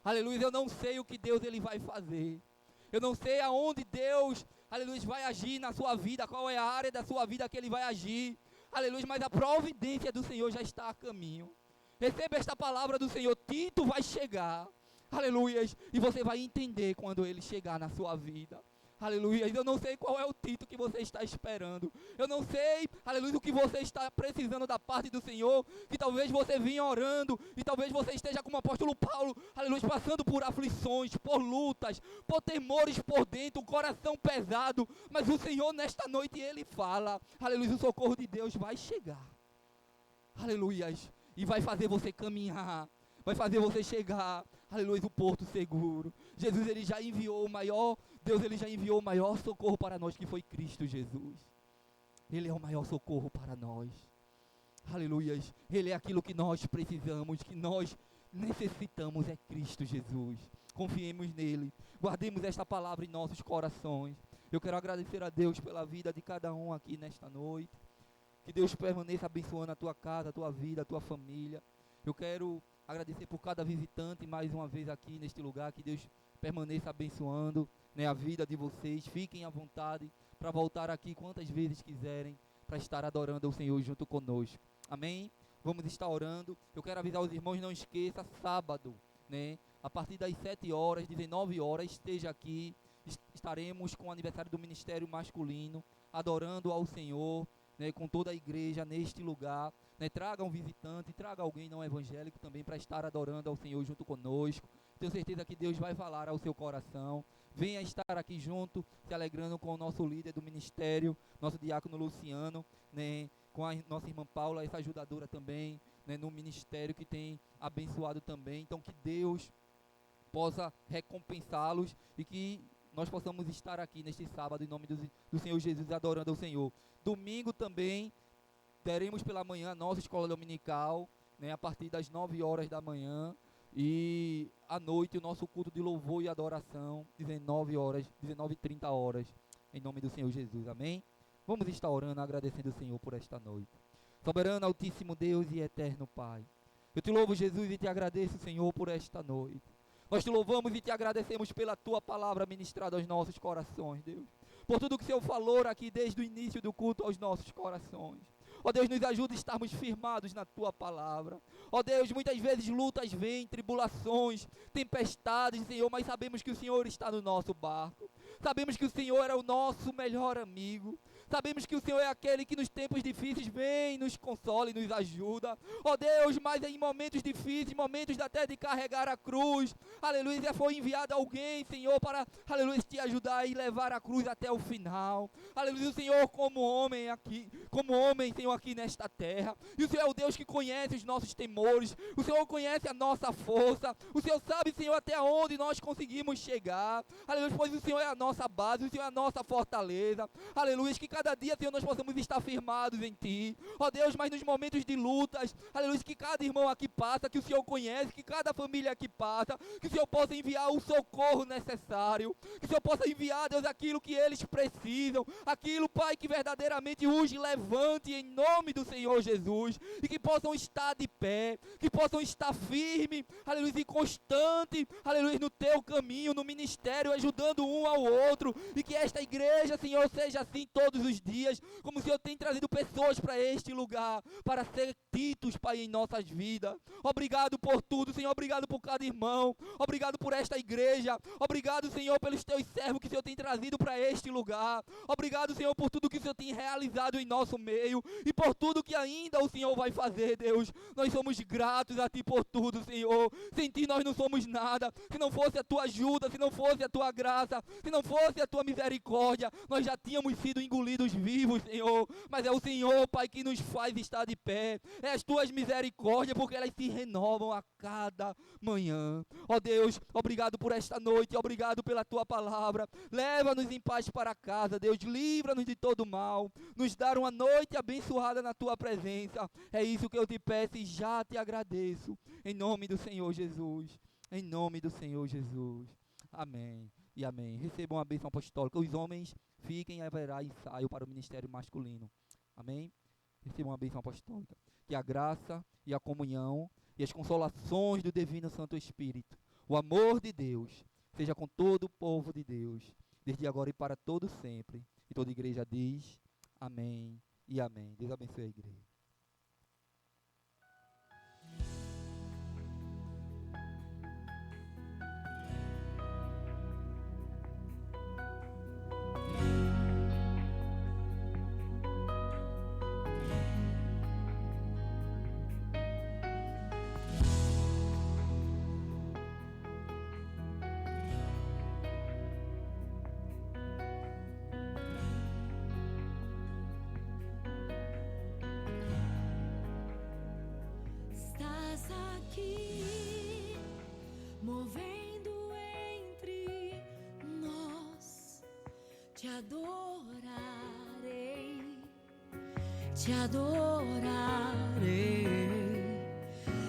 Aleluia, eu não sei o que Deus Ele vai fazer. Eu não sei aonde Deus, aleluia, vai agir na sua vida, qual é a área da sua vida que Ele vai agir. Aleluia, mas a providência do Senhor já está a caminho. Receba esta palavra do Senhor, Tito vai chegar. Aleluia, e você vai entender quando Ele chegar na sua vida. Aleluia, eu não sei qual é o Tito que você está esperando. Eu não sei, aleluia, o que você está precisando da parte do Senhor. Que talvez você vinha orando, e talvez você esteja como o apóstolo Paulo, aleluia, passando por aflições, por lutas, por temores por dentro, um coração pesado. Mas o Senhor nesta noite, Ele fala, aleluia, o socorro de Deus vai chegar. Aleluia, e vai fazer você caminhar. Vai fazer você chegar, aleluia, o porto seguro. Jesus, Ele já enviou o maior, Deus, Ele já enviou o maior socorro para nós, que foi Cristo Jesus. Ele é o maior socorro para nós. Aleluia, Ele é aquilo que nós precisamos, que nós necessitamos, é Cristo Jesus. Confiemos nele, guardemos esta palavra em nossos corações. Eu quero agradecer a Deus pela vida de cada um aqui nesta noite. Que Deus permaneça abençoando a tua casa, a tua vida, a tua família. Eu quero agradecer por cada visitante mais uma vez aqui neste lugar. Que Deus permaneça abençoando, né, a vida de vocês. Fiquem à vontade para voltar aqui quantas vezes quiserem, para estar adorando ao Senhor junto conosco. Amém? Vamos estar orando. Eu quero avisar os irmãos, não esqueça, sábado, né, a partir das 7 horas, 19 horas, esteja aqui. Estaremos com o aniversário do Ministério Masculino, adorando ao Senhor, né, com toda a igreja neste lugar. Né, traga um visitante, traga alguém não evangélico também para estar adorando ao Senhor junto conosco. Tenho certeza que Deus vai falar ao seu coração. Venha estar aqui junto, se alegrando com o nosso líder do ministério, nosso diácono Luciano, né, com a nossa irmã Paula, essa ajudadora também, né, no ministério, que tem abençoado também. Então que Deus possa recompensá-los e que nós possamos estar aqui neste sábado em nome do Senhor Jesus, adorando ao Senhor. Domingo também teremos pela manhã a nossa escola dominical, né, a partir das 9 horas da manhã, e à noite o nosso culto de louvor e adoração, 19 horas, 19h30 horas, em nome do Senhor Jesus, amém? Vamos estar orando, agradecendo ao Senhor por esta noite. Soberano, altíssimo Deus e eterno Pai, eu te louvo, Jesus, e te agradeço, Senhor, por esta noite. Nós te louvamos e te agradecemos pela tua palavra ministrada aos nossos corações, Deus, por tudo que o Senhor falou aqui desde o início do culto aos nossos corações. Ó Deus, nos ajuda a estarmos firmados na tua palavra. Ó Deus, muitas vezes lutas vêm, tribulações, tempestades, Senhor, mas sabemos que o Senhor está no nosso barco. Sabemos que o Senhor é o nosso melhor amigo. Sabemos que o Senhor é aquele que nos tempos difíceis vem, nos consola e nos ajuda. Ó Deus, mas em momentos difíceis, momentos até de carregar a cruz, aleluia, já foi enviado alguém, Senhor, para, aleluia, te ajudar e levar a cruz até o final. Aleluia, o Senhor como homem aqui, Senhor, aqui nesta terra. E o Senhor é o Deus que conhece os nossos temores. O Senhor conhece a nossa força. O Senhor sabe, Senhor, até onde nós conseguimos chegar. Aleluia, pois o Senhor é a nossa base, o Senhor é a nossa fortaleza. Aleluia, que cada dia, Senhor, nós possamos estar firmados em Ti. Ó Deus, mas nos momentos de lutas, aleluia, que cada irmão aqui passa, que o Senhor conhece, que cada família aqui passa, que o Senhor possa enviar o socorro necessário, que o Senhor possa enviar, Deus, aquilo que eles precisam, aquilo, Pai, que verdadeiramente os levante em nome do Senhor Jesus, e que possam estar de pé, que possam estar firmes, aleluia, e constante, aleluia, no Teu caminho, no ministério, ajudando um ao outro, e que esta igreja, Senhor, seja assim todos os dias, como o Senhor tem trazido pessoas para este lugar, para ser Titos, Pai, em nossas vidas. Obrigado por tudo, Senhor, obrigado por cada irmão, obrigado por esta igreja, obrigado, Senhor, pelos Teus servos que o Senhor tem trazido para este lugar, obrigado, Senhor, por tudo que o Senhor tem realizado em nosso meio, e por tudo que ainda o Senhor vai fazer, Deus. Nós somos gratos a Ti por tudo, Senhor. Sem Ti nós não somos nada. Se não fosse a Tua ajuda, se não fosse a Tua graça, se não fosse a Tua misericórdia, nós já tínhamos sido engolidos vivos, Senhor. Mas é o Senhor, Pai, que nos faz estar de pé. É as Tuas misericórdias, porque elas se renovam a cada manhã. Ó Deus, obrigado por esta noite, obrigado pela Tua palavra. Leva-nos em paz para casa, Deus. Livra-nos de todo mal. Nos dar uma noite abençoada na Tua presença. É isso que eu te peço e já te agradeço. Em nome do Senhor Jesus. Em nome do Senhor Jesus. Amém e amém. Recebam a bênção apostólica. Os homens fiquem e haverá ensaio para o ministério masculino. Amém? Recebam uma bênção apostólica. Que a graça e a comunhão e as consolações do Divino Santo Espírito, o amor de Deus, seja com todo o povo de Deus, desde agora e para todo sempre. E toda a igreja diz amém e amém. Deus abençoe a igreja. Estás aqui, movendo entre nós. Te adorarei, te adorarei.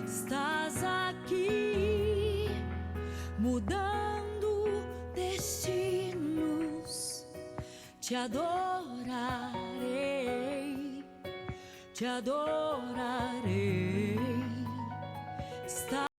Estás aqui, mudando destinos. Te adorarei, te adorarei.